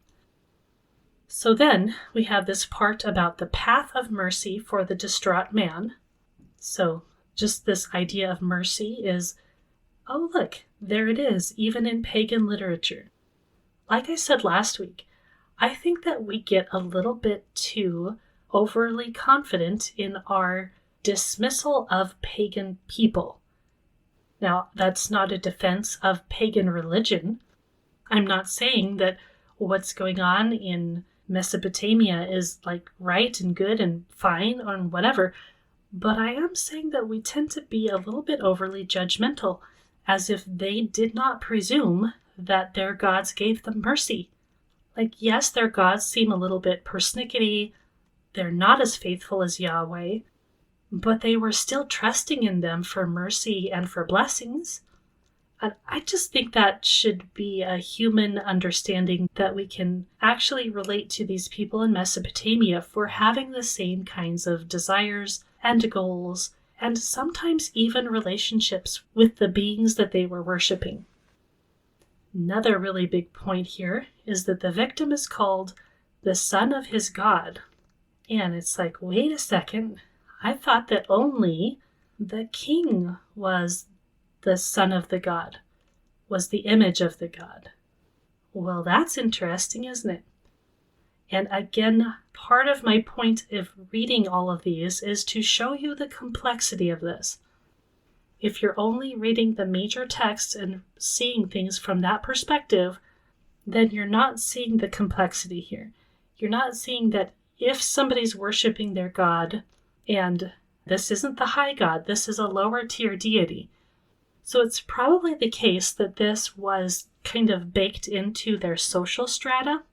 So then we have this part about the path of mercy for the distraught man. So just this idea of mercy is, oh look, there it is, even in pagan literature. Like I said last week, I think that we get a little bit too overly confident in our dismissal of pagan people. Now, that's not a defense of pagan religion. I'm not saying that what's going on in Mesopotamia is like right and good and fine and whatever, but I am saying that we tend to be a little bit overly judgmental, as if they did not presume that their gods gave them mercy. Like, yes, their gods seem a little bit persnickety, they're not as faithful as Yahweh, but they were still trusting in them for mercy and for blessings. And I just think that should be a human understanding that we can actually relate to these people in Mesopotamia for having the same kinds of desires and goals, and sometimes even relationships with the beings that they were worshiping. Another really big point here is that the victim is called the son of his god. And it's like, wait a second, I thought that only the king was the son of the god, was the image of the god. Well, that's interesting, isn't it? And again, part of my point of reading all of these is to show you the complexity of this. If you're only reading the major texts and seeing things from that perspective, then you're not seeing the complexity here. You're not seeing that if somebody's worshiping their god, and this isn't the high god, this is a lower tier deity. So it's probably the case that this was kind of baked into their social strata.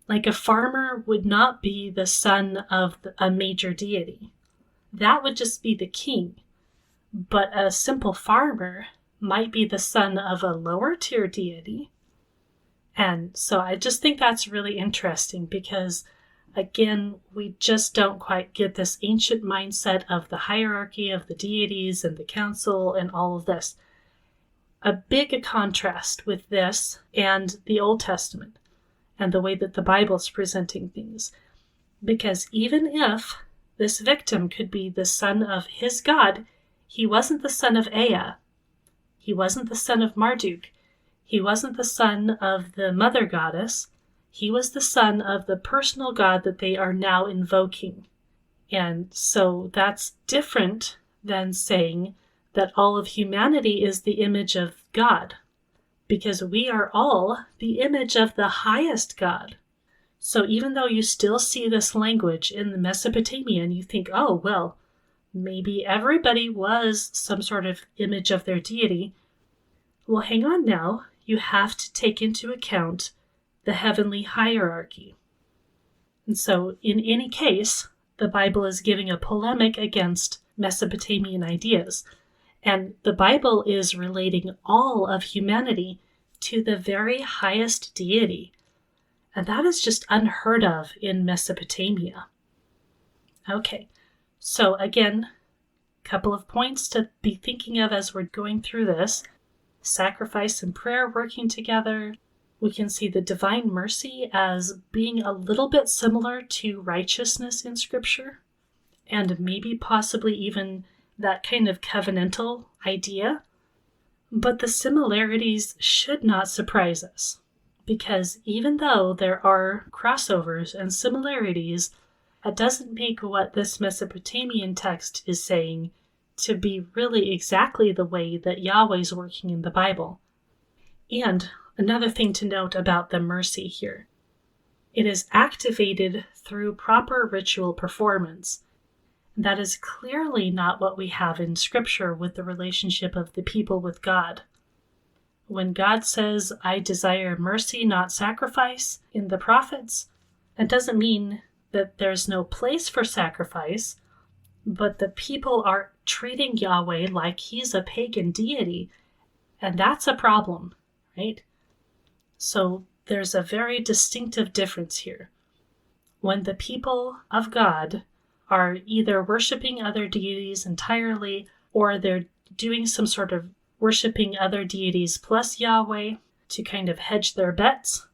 Like, a farmer would not be the son of a major deity. That would just be the king. But a simple farmer might be the son of a lower tier deity. And so I just think that's really interesting because, again, we just don't quite get this ancient mindset of the hierarchy of the deities and the council and all of this. A big contrast with this and the Old Testament and the way that the Bible's presenting things. Because even if this victim could be the son of his god, he wasn't the son of Ea. He wasn't the son of Marduk. He wasn't the son of the mother goddess. He was the son of the personal god that they are now invoking. And so that's different than saying that all of humanity is the image of God, because we are all the image of the highest God. So even though you still see this language in the Mesopotamian, you think, oh, well, maybe everybody was some sort of image of their deity. Well, hang on now. You have to take into account the heavenly hierarchy. And so, in any case, the Bible is giving a polemic against Mesopotamian ideas. And the Bible is relating all of humanity to the very highest deity. And that is just unheard of in Mesopotamia. Okay, so again, a couple of points to be thinking of as we're going through this. Sacrifice and prayer working together. We can see the divine mercy as being a little bit similar to righteousness in Scripture, and maybe possibly even that kind of covenantal idea. But the similarities should not surprise us, because even though there are crossovers and similarities, that doesn't make what this Mesopotamian text is saying to be really exactly the way that Yahweh's working in the Bible. And another thing to note about the mercy here, it is activated through proper ritual performance. That is clearly not what we have in Scripture with the relationship of the people with God. When God says, I desire mercy, not sacrifice, in the prophets, that doesn't mean that there's no place for sacrifice, but the people are treating Yahweh like he's a pagan deity, and that's a problem, right? So there's a very distinctive difference here. When the people of God are either worshiping other deities entirely, or they're doing some sort of worshiping other deities plus Yahweh to kind of hedge their bets,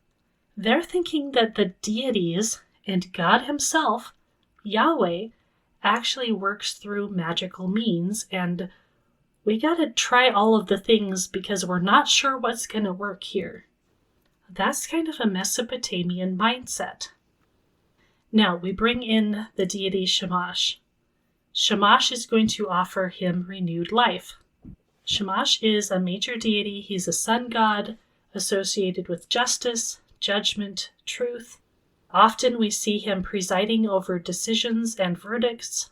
they're thinking that the deities and God himself, Yahweh, actually works through magical means, and we gotta try all of the things because we're not sure what's gonna work here. That's kind of a Mesopotamian mindset. Now, we bring in the deity Shamash. Shamash is going to offer him renewed life. Shamash is a major deity. He's a sun god associated with justice, judgment, truth. Often we see him presiding over decisions and verdicts.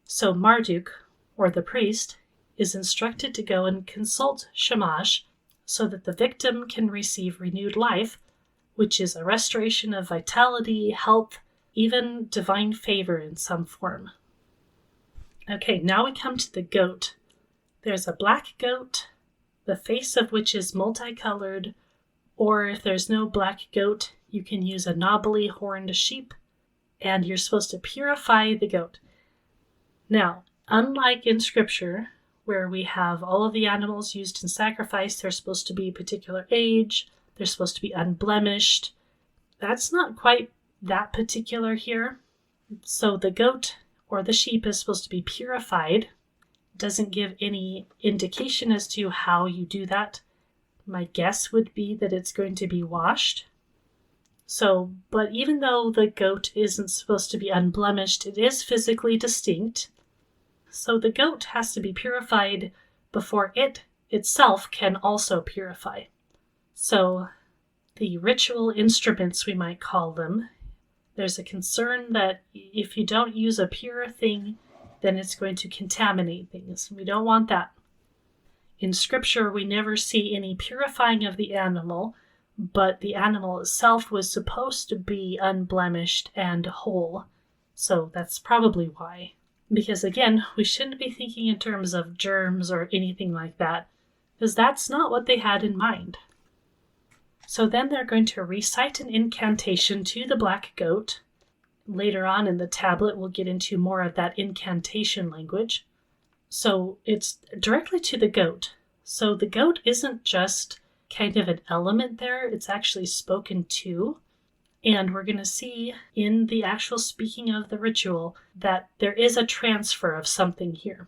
So Marduk, or the priest, is instructed to go and consult Shamash so that the victim can receive renewed life, which is a restoration of vitality, health, even divine favor in some form. Okay, now we come to the goat. There's a black goat, the face of which is multicolored, or if there's no black goat, you can use a knobbly horned sheep, and you're supposed to purify the goat. Now, unlike in Scripture, where we have all of the animals used in sacrifice, they're supposed to be a particular age, they're supposed to be unblemished. That's not quite that particular here. So the goat or the sheep is supposed to be purified. Doesn't give any indication as to how you do that. My guess would be that it's going to be washed. So, but even though the goat isn't supposed to be unblemished, it is physically distinct. So the goat has to be purified before it itself can also purify. So the ritual instruments, we might call them, there's a concern that if you don't use a pure thing, then it's going to contaminate things. We don't want that. In Scripture, we never see any purifying of the animal, but the animal itself was supposed to be unblemished and whole. So that's probably why. Because again, we shouldn't be thinking in terms of germs or anything like that, because that's not what they had in mind. So then they're going to recite an incantation to the black goat. Later on in the tablet, we'll get into more of that incantation language. So it's directly to the goat. So the goat isn't just kind of an element there, it's actually spoken to. And we're going to see in the actual speaking of the ritual that there is a transfer of something here,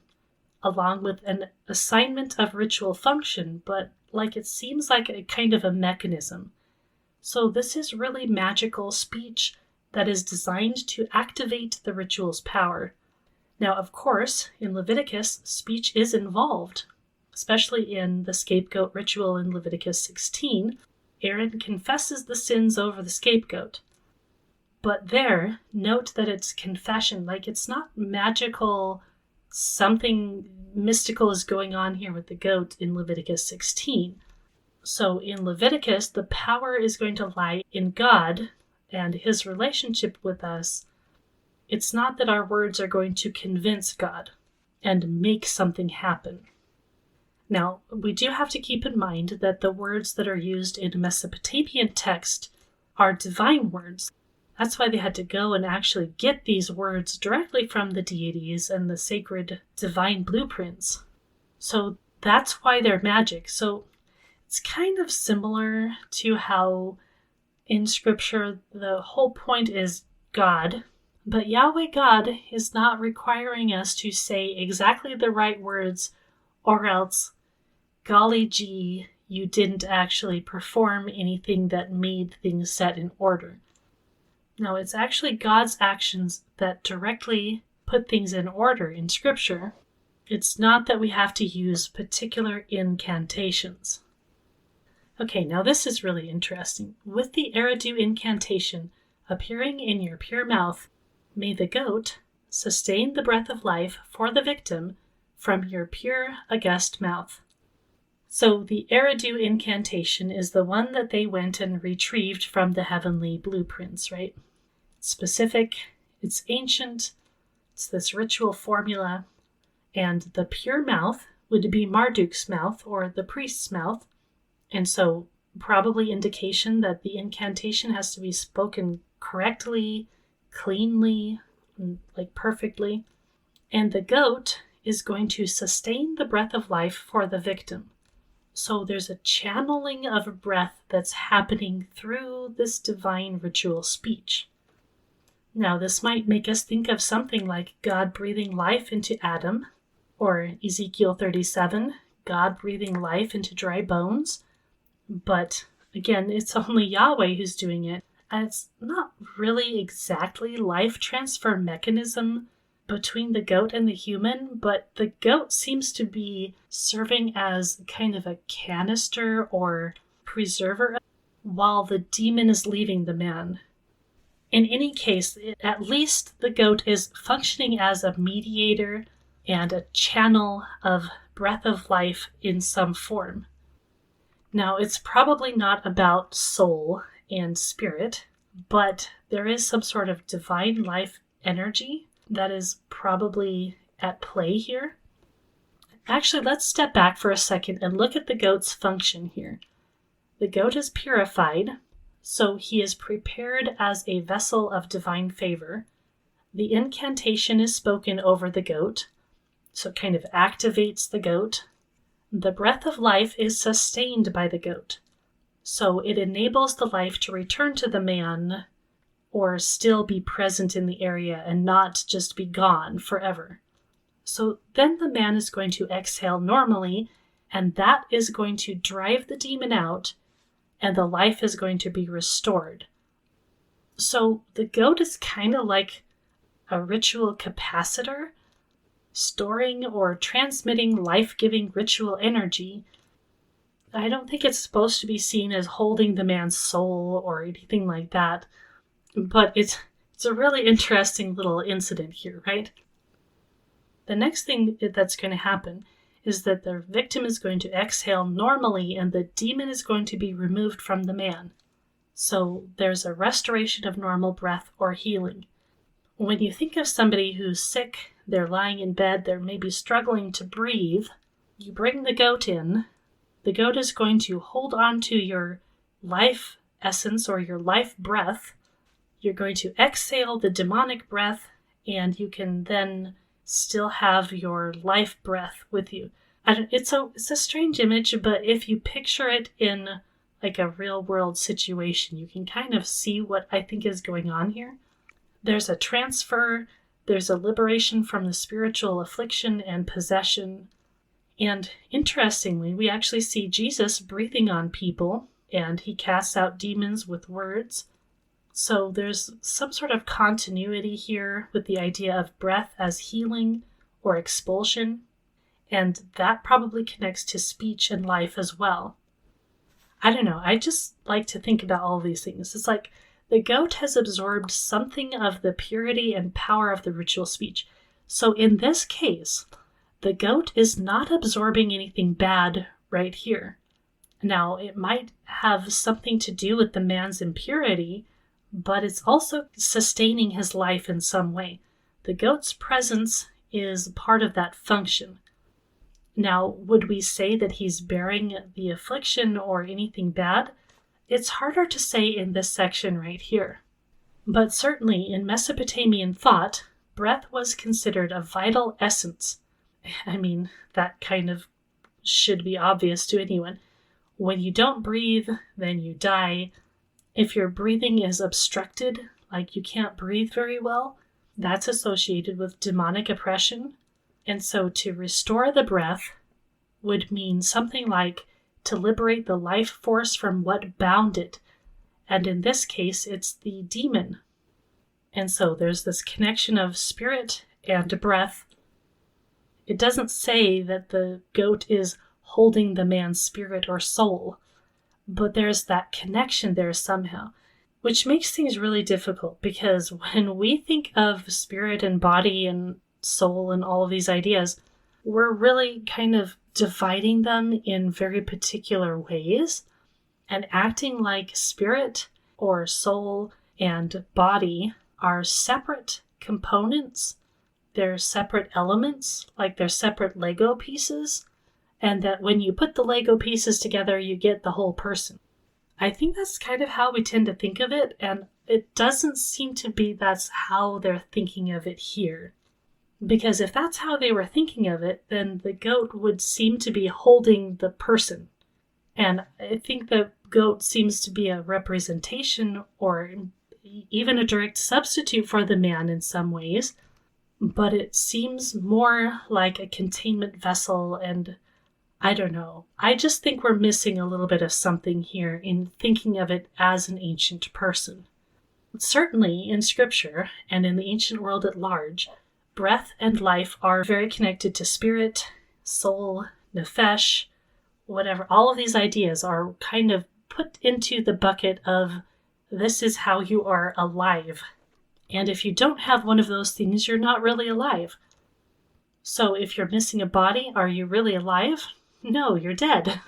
along with an assignment of ritual function, but like it seems like a kind of a mechanism. So this is really magical speech that is designed to activate the ritual's power. Now, of course, in Leviticus, speech is involved, especially in the scapegoat ritual in Leviticus 16. Aaron confesses the sins over the scapegoat. But there, note that it's confession, like it's not magical something mystical is going on here with the goat in Leviticus 16. So in Leviticus, the power is going to lie in God and his relationship with us. It's not that our words are going to convince God and make something happen. Now, we do have to keep in mind that the words that are used in Mesopotamian text are divine words. That's why they had to go and actually get these words directly from the deities and the sacred divine blueprints. So that's why they're magic. So it's kind of similar to how in Scripture the whole point is God, but Yahweh God is not requiring us to say exactly the right words, or else, golly gee, you didn't actually perform anything that made things set in order. No, it's actually God's actions that directly put things in order in Scripture. It's not that we have to use particular incantations. Okay, now this is really interesting. With the Eridu incantation appearing in your pure mouth, may the goat sustain the breath of life for the victim from your pure, august mouth. So the Eridu incantation is the one that they went and retrieved from the heavenly blueprints, right? It's specific, it's ancient, it's this ritual formula, and the pure mouth would be Marduk's mouth or the priest's mouth. And so probably indication that the incantation has to be spoken correctly, cleanly, like perfectly. And the goat is going to sustain the breath of life for the victim. So there's a channeling of breath that's happening through this divine ritual speech. Now, this might make us think of something like God breathing life into Adam, or Ezekiel 37, God breathing life into dry bones. But again, it's only Yahweh who's doing it. And it's not really exactly life transfer mechanism between the goat and the human, but the goat seems to be serving as kind of a canister or preserver while the demon is leaving the man. In any case, at least the goat is functioning as a mediator and a channel of breath of life in some form. Now, it's probably not about soul and spirit, but there is some sort of divine life energy that is probably at play here. Actually, let's step back for a second and look at the goat's function here. The goat is purified, so he is prepared as a vessel of divine favor. The incantation is spoken over the goat, so it kind of activates the goat. The breath of life is sustained by the goat, so it enables the life to return to the man or still be present in the area and not just be gone forever. So then the man is going to exhale normally, and that is going to drive the demon out, and the life is going to be restored. So the goat is kind of like a ritual capacitor, storing or transmitting life-giving ritual energy. I don't think it's supposed to be seen as holding the man's soul or anything like that, but it's a really interesting little incident here, right? The next thing that's going to happen is that the victim is going to exhale normally and the demon is going to be removed from the man. So there's a restoration of normal breath or healing. When you think of somebody who's sick, they're lying in bed, they're maybe struggling to breathe, you bring the goat in. The goat is going to hold on to your life essence or your life breath. You're going to exhale the demonic breath, and you can then still have your life breath with you. It's a strange image, but if you picture it in like a real world situation, you can kind of see what I think is going on here. There's a transfer, there's a liberation from the spiritual affliction and possession. And interestingly, we actually see Jesus breathing on people, and he casts out demons with words. So there's some sort of continuity here with the idea of breath as healing or expulsion, and that probably connects to speech and life as well. I don't know, I just like to think about all of these things. It's like the goat has absorbed something of the purity and power of the ritual speech. So in this case, the goat is not absorbing anything bad right here. Now, it might have something to do with the man's impurity, but it's also sustaining his life in some way. The goat's presence is part of that function. Now, would we say that he's bearing the affliction or anything bad? It's harder to say in this section right here. But certainly in Mesopotamian thought, breath was considered a vital essence. I mean, that kind of should be obvious to anyone. When you don't breathe, then you die. If your breathing is obstructed, like you can't breathe very well, that's associated with demonic oppression. And so to restore the breath would mean something like to liberate the life force from what bound it. And in this case, it's the demon. And so there's this connection of spirit and breath. It doesn't say that the goat is holding the man's spirit or soul, but there's that connection there somehow, which makes things really difficult, because when we think of spirit and body and soul and all of these ideas, we're really kind of dividing them in very particular ways and acting like spirit or soul and body are separate components. They're separate elements, like they're separate Lego pieces, and that when you put the Lego pieces together, you get the whole person. I think that's kind of how we tend to think of it, and it doesn't seem to be that's how they're thinking of it here. Because if that's how they were thinking of it, then the goat would seem to be holding the person. And I think the goat seems to be a representation or even a direct substitute for the man in some ways, but it seems more like a containment vessel, and I don't know. I just think we're missing a little bit of something here in thinking of it as an ancient person. Certainly in scripture and in the ancient world at large, breath and life are very connected to spirit, soul, nefesh, whatever. All of these ideas are kind of put into the bucket of this is how you are alive. And if you don't have one of those things, you're not really alive. So if you're missing a body, are you really alive? No, you're dead.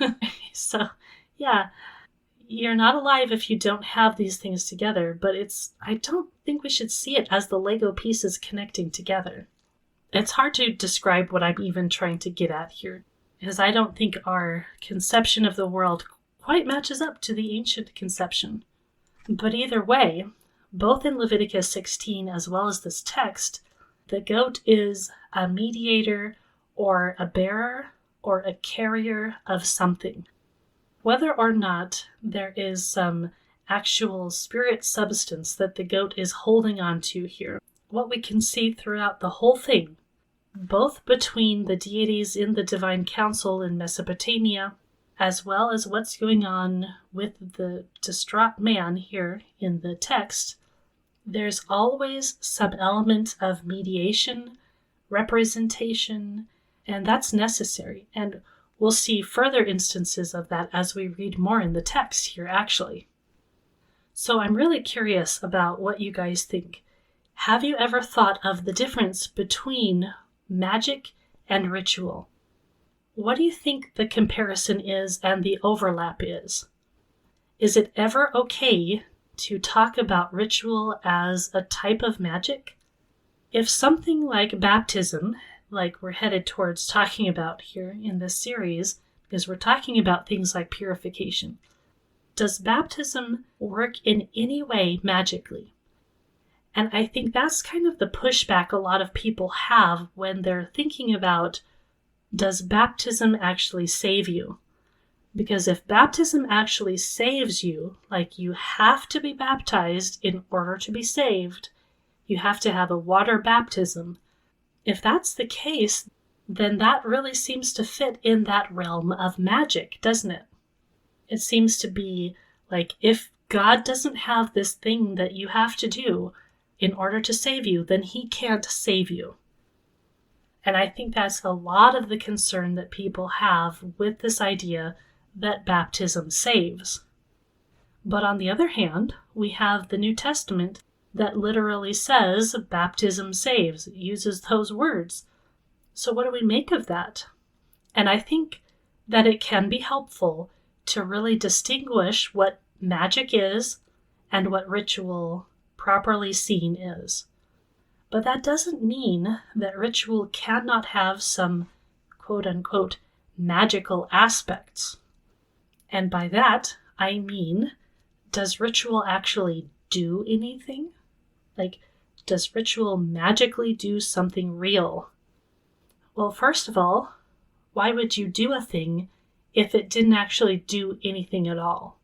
So, yeah, you're not alive if you don't have these things together, but I don't think we should see it as the Lego pieces connecting together. It's hard to describe what I'm even trying to get at here, because I don't think our conception of the world quite matches up to the ancient conception. But either way, both in Leviticus 16 as well as this text, the goat is a mediator or a bearer or a carrier of something. Whether or not there is some actual spirit substance that the goat is holding on to here, what we can see throughout the whole thing, both between the deities in the divine council in Mesopotamia, as well as what's going on with the distraught man here in the text, there's always some element of mediation, representation, and that's necessary. And we'll see further instances of that as we read more in the text here, actually. So I'm really curious about what you guys think. Have you ever thought of the difference between magic and ritual? What do you think the comparison is and the overlap is? Is it ever okay to talk about ritual as a type of magic? If something like baptism, like we're headed towards talking about here in this series, because we're talking about things like purification, does baptism work in any way magically? And I think that's kind of the pushback a lot of people have when they're thinking about, does baptism actually save you? Because if baptism actually saves you, like you have to be baptized in order to be saved, you have to have a water baptism. If that's the case, then that really seems to fit in that realm of magic, doesn't it? It seems to be like if God doesn't have this thing that you have to do in order to save you, then he can't save you. And I think that's a lot of the concern that people have with this idea that baptism saves. But on the other hand, we have the New Testament that literally says baptism saves. It uses those words. So what do we make of that? And I think that it can be helpful to really distinguish what magic is and what ritual properly seen is. But that doesn't mean that ritual cannot have some quote-unquote magical aspects. And by that, I mean, does ritual actually do anything? Like, does ritual magically do something real? Well, first of all, why would you do a thing if it didn't actually do anything at all?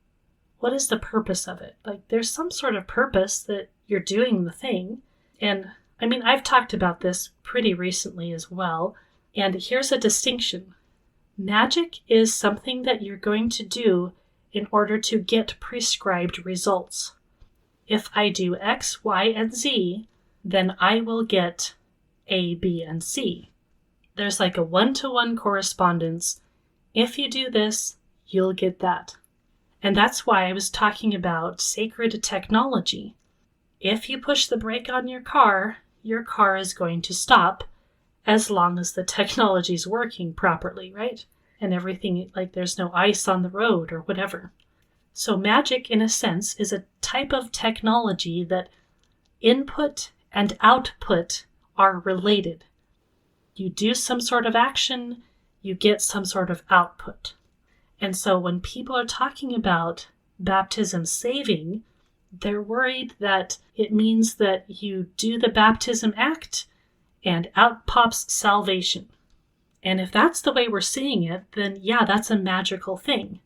What is the purpose of it? Like, there's some sort of purpose that you're doing the thing. And I mean, I've talked about this pretty recently as well. And here's a distinction. Magic is something that you're going to do in order to get prescribed results. If I do X, Y, and Z, then I will get A, B, and C. There's like a one-to-one correspondence. If you do this, you'll get that. And that's why I was talking about sacred technology. If you push the brake on your car is going to stop as long as the technology is working properly, right? And everything, like there's no ice on the road or whatever. So magic, in a sense, is a type of technology that input and output are related. You do some sort of action, you get some sort of output. And so when people are talking about baptism saving, they're worried that it means that you do the baptism act and out pops salvation. And if that's the way we're seeing it, then yeah, that's a magical thing.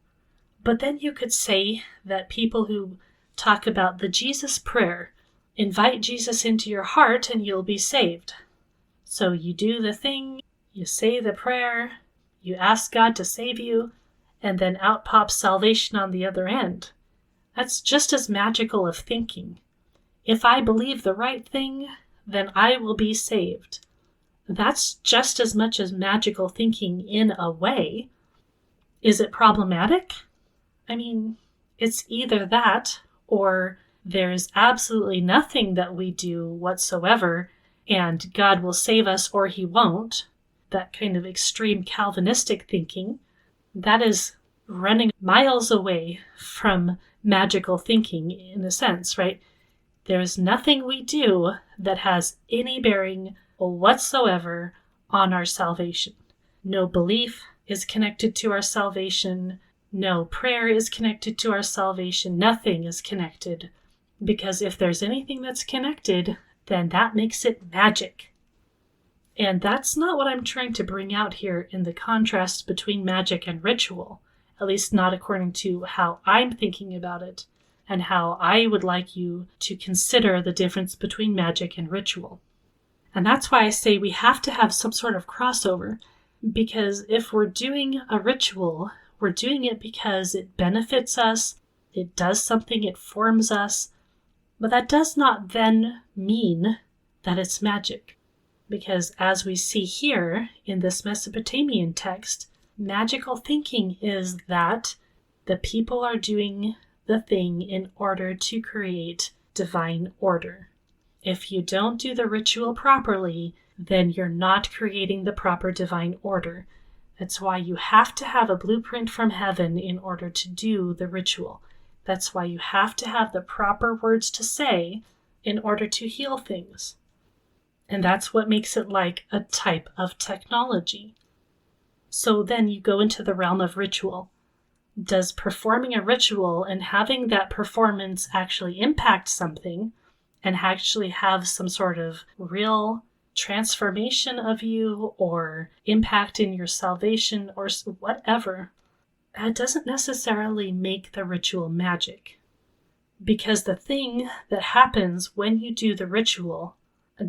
But then you could say that people who talk about the Jesus prayer, invite Jesus into your heart and you'll be saved. So you do the thing, you say the prayer, you ask God to save you, and then out pops salvation on the other end. That's just as magical of thinking. If I believe the right thing, then I will be saved. That's just as much as magical thinking in a way. Is it problematic? I mean, it's either that or there's absolutely nothing that we do whatsoever and God will save us or he won't. That kind of extreme Calvinistic thinking, that is running miles away from magical thinking in a sense, right? There's nothing we do that has any bearing whatsoever on our salvation. No belief is connected to our salvation. No prayer is connected to our salvation. Nothing is connected. Because if there's anything that's connected, then that makes it magic. And that's not what I'm trying to bring out here in the contrast between magic and ritual, at least not according to how I'm thinking about it and how I would like you to consider the difference between magic and ritual. And that's why I say we have to have some sort of crossover, because if we're doing a ritual, we're doing it because it benefits us, it does something, it forms us, but that does not then mean that it's magic. Because as we see here in this Mesopotamian text, magical thinking is that the people are doing the thing in order to create divine order. If you don't do the ritual properly, then you're not creating the proper divine order. That's why you have to have a blueprint from heaven in order to do the ritual. That's why you have to have the proper words to say in order to heal things. And that's what makes it like a type of technology. So then you go into the realm of ritual. Does performing a ritual and having that performance actually impact something and actually have some sort of real transformation of you or impact in your salvation or whatever? That doesn't necessarily make the ritual magic. Because the thing that happens when you do the ritual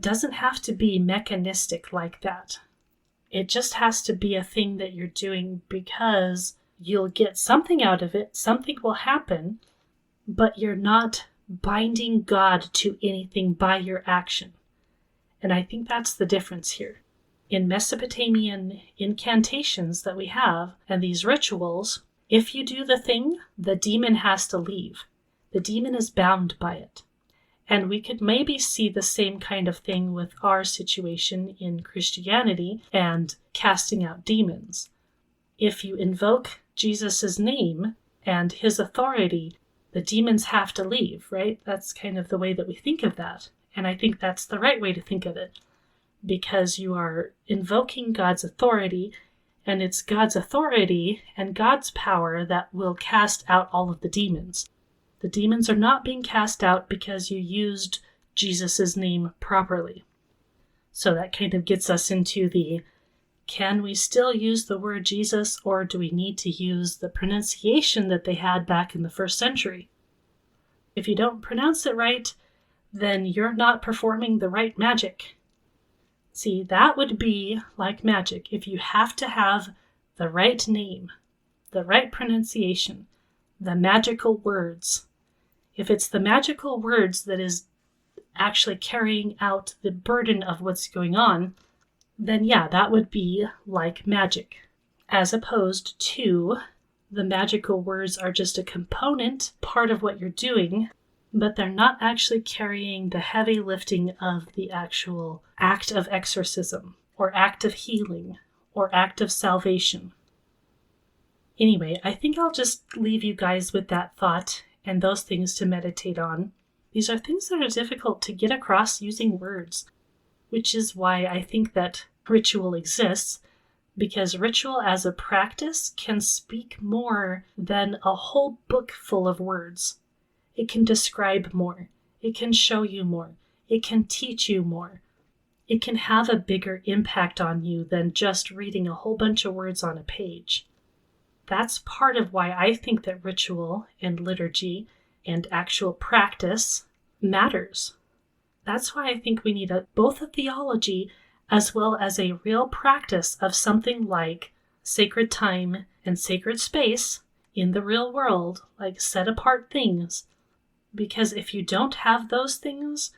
doesn't have to be mechanistic like that. It just has to be a thing that you're doing because you'll get something out of it, something will happen, but you're not binding God to anything by your action. And I think that's the difference here. In Mesopotamian incantations that we have and these rituals, if you do the thing, the demon has to leave. The demon is bound by it. And we could maybe see the same kind of thing with our situation in Christianity and casting out demons. If you invoke Jesus' name and his authority, the demons have to leave, right? That's kind of the way that we think of that. And I think that's the right way to think of it, because you are invoking God's authority, and it's God's authority and God's power that will cast out all of the demons. The demons are not being cast out because you used Jesus' name properly. So that kind of gets us into can we still use the word Jesus, or do we need to use the pronunciation that they had back in the first century? If you don't pronounce it right, then you're not performing the right magic. See, that would be like magic. If you have to have the right name, the right pronunciation, the magical words. If it's the magical words that is actually carrying out the burden of what's going on, then yeah, that would be like magic. As opposed to the magical words are just a component, part of what you're doing, but they're not actually carrying the heavy lifting of the actual act of exorcism, or act of healing, or act of salvation. Anyway, I think I'll just leave you guys with that thought and those things to meditate on. These are things that are difficult to get across using words, which is why I think that ritual exists, because ritual as a practice can speak more than a whole book full of words. It can describe more. It can show you more. It can teach you more. It can have a bigger impact on you than just reading a whole bunch of words on a page. That's part of why I think that ritual and liturgy and actual practice matters. That's why I think we need both a theology as well as a real practice of something like sacred time and sacred space in the real world, like set apart things. Because if you don't have those things,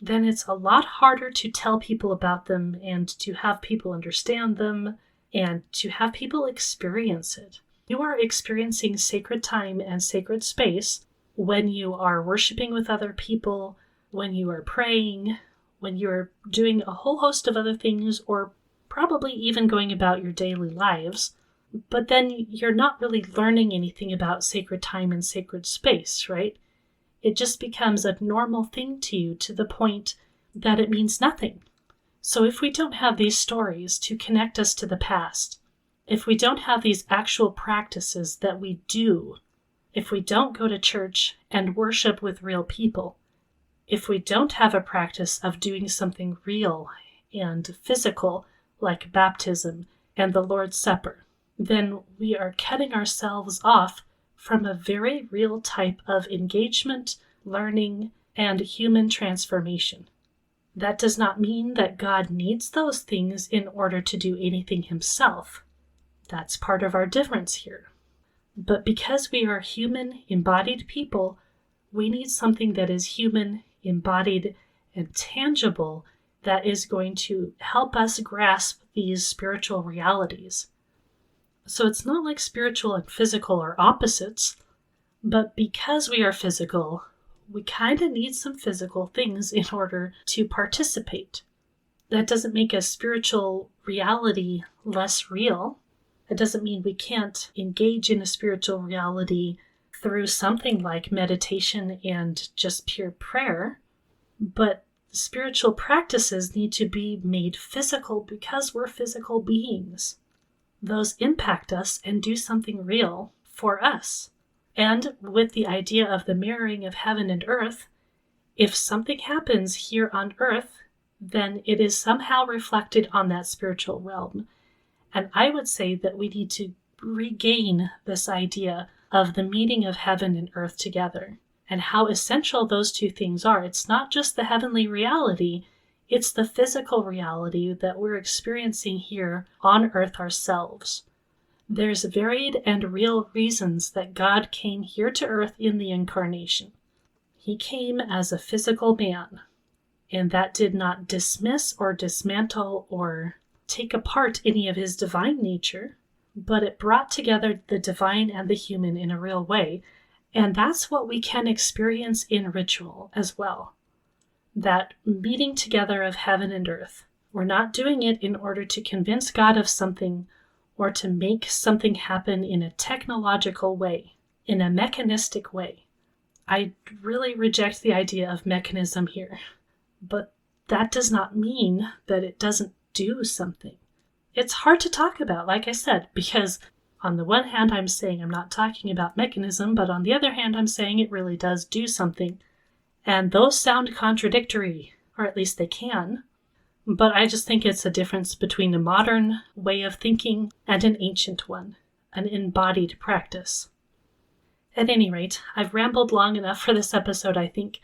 then it's a lot harder to tell people about them and to have people understand them and to have people experience it. You are experiencing sacred time and sacred space when you are worshiping with other people, when you are praying, when you're doing a whole host of other things, or probably even going about your daily lives. But then you're not really learning anything about sacred time and sacred space, right? It just becomes a normal thing to you to the point that it means nothing. So if we don't have these stories to connect us to the past, if we don't have these actual practices that we do, if we don't go to church and worship with real people, if we don't have a practice of doing something real and physical like baptism and the Lord's Supper, then we are cutting ourselves off from a very real type of engagement, learning, and human transformation. That does not mean that God needs those things in order to do anything himself. That's part of our difference here. But because we are human, embodied people, we need something that is human, embodied, and tangible that is going to help us grasp these spiritual realities. So it's not like spiritual and physical are opposites, but because we are physical, we kind of need some physical things in order to participate. That doesn't make a spiritual reality less real. It doesn't mean we can't engage in a spiritual reality through something like meditation and just pure prayer, but spiritual practices need to be made physical because we're physical beings. Those impact us and do something real for us. And with the idea of the mirroring of heaven and earth, if something happens here on earth, then it is somehow reflected on that spiritual realm. And I would say that we need to regain this idea of the meeting of heaven and earth together and how essential those two things are. It's not just the heavenly reality, it's the physical reality that we're experiencing here on earth ourselves. There's varied and real reasons that God came here to earth in the incarnation. He came as a physical man, and that did not dismiss or dismantle or take apart any of his divine nature, but it brought together the divine and the human in a real way. And that's what we can experience in ritual as well. that meeting together of heaven and earth. We're not doing it in order to convince God of something or to make something happen in a technological way, in a mechanistic way. I really reject the idea of mechanism here, but that does not mean that it doesn't do something. It's hard to talk about, like I said, because on the one hand, I'm saying I'm not talking about mechanism, but on the other hand, I'm saying it really does do something. And those sound contradictory, or at least they can. But I just think it's a difference between a modern way of thinking and an ancient one, an embodied practice. At any rate, I've rambled long enough for this episode, I think.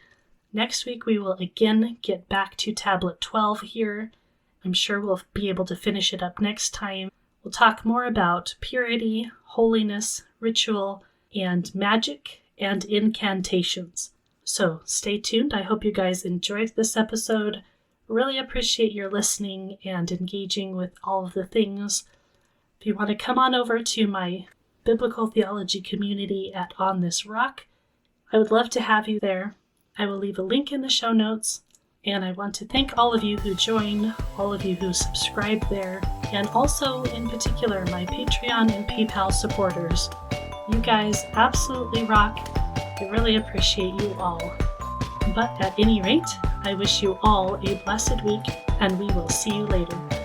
Next week we will again get back to Tablet 12 here. I'm sure we'll be able to finish it up next time. We'll talk more about purity, holiness, ritual, and magic, and incantations. So stay tuned. I hope you guys enjoyed this episode. Really appreciate your listening and engaging with all of the things. If you want to come on over to my biblical theology community at On This Rock, I would love to have you there. I will leave a link in the show notes. And I want to thank all of you who join, all of you who subscribe there, and also, in particular, my Patreon and PayPal supporters. You guys absolutely rock. I really appreciate you all. But at any rate, I wish you all a blessed week, and we will see you later.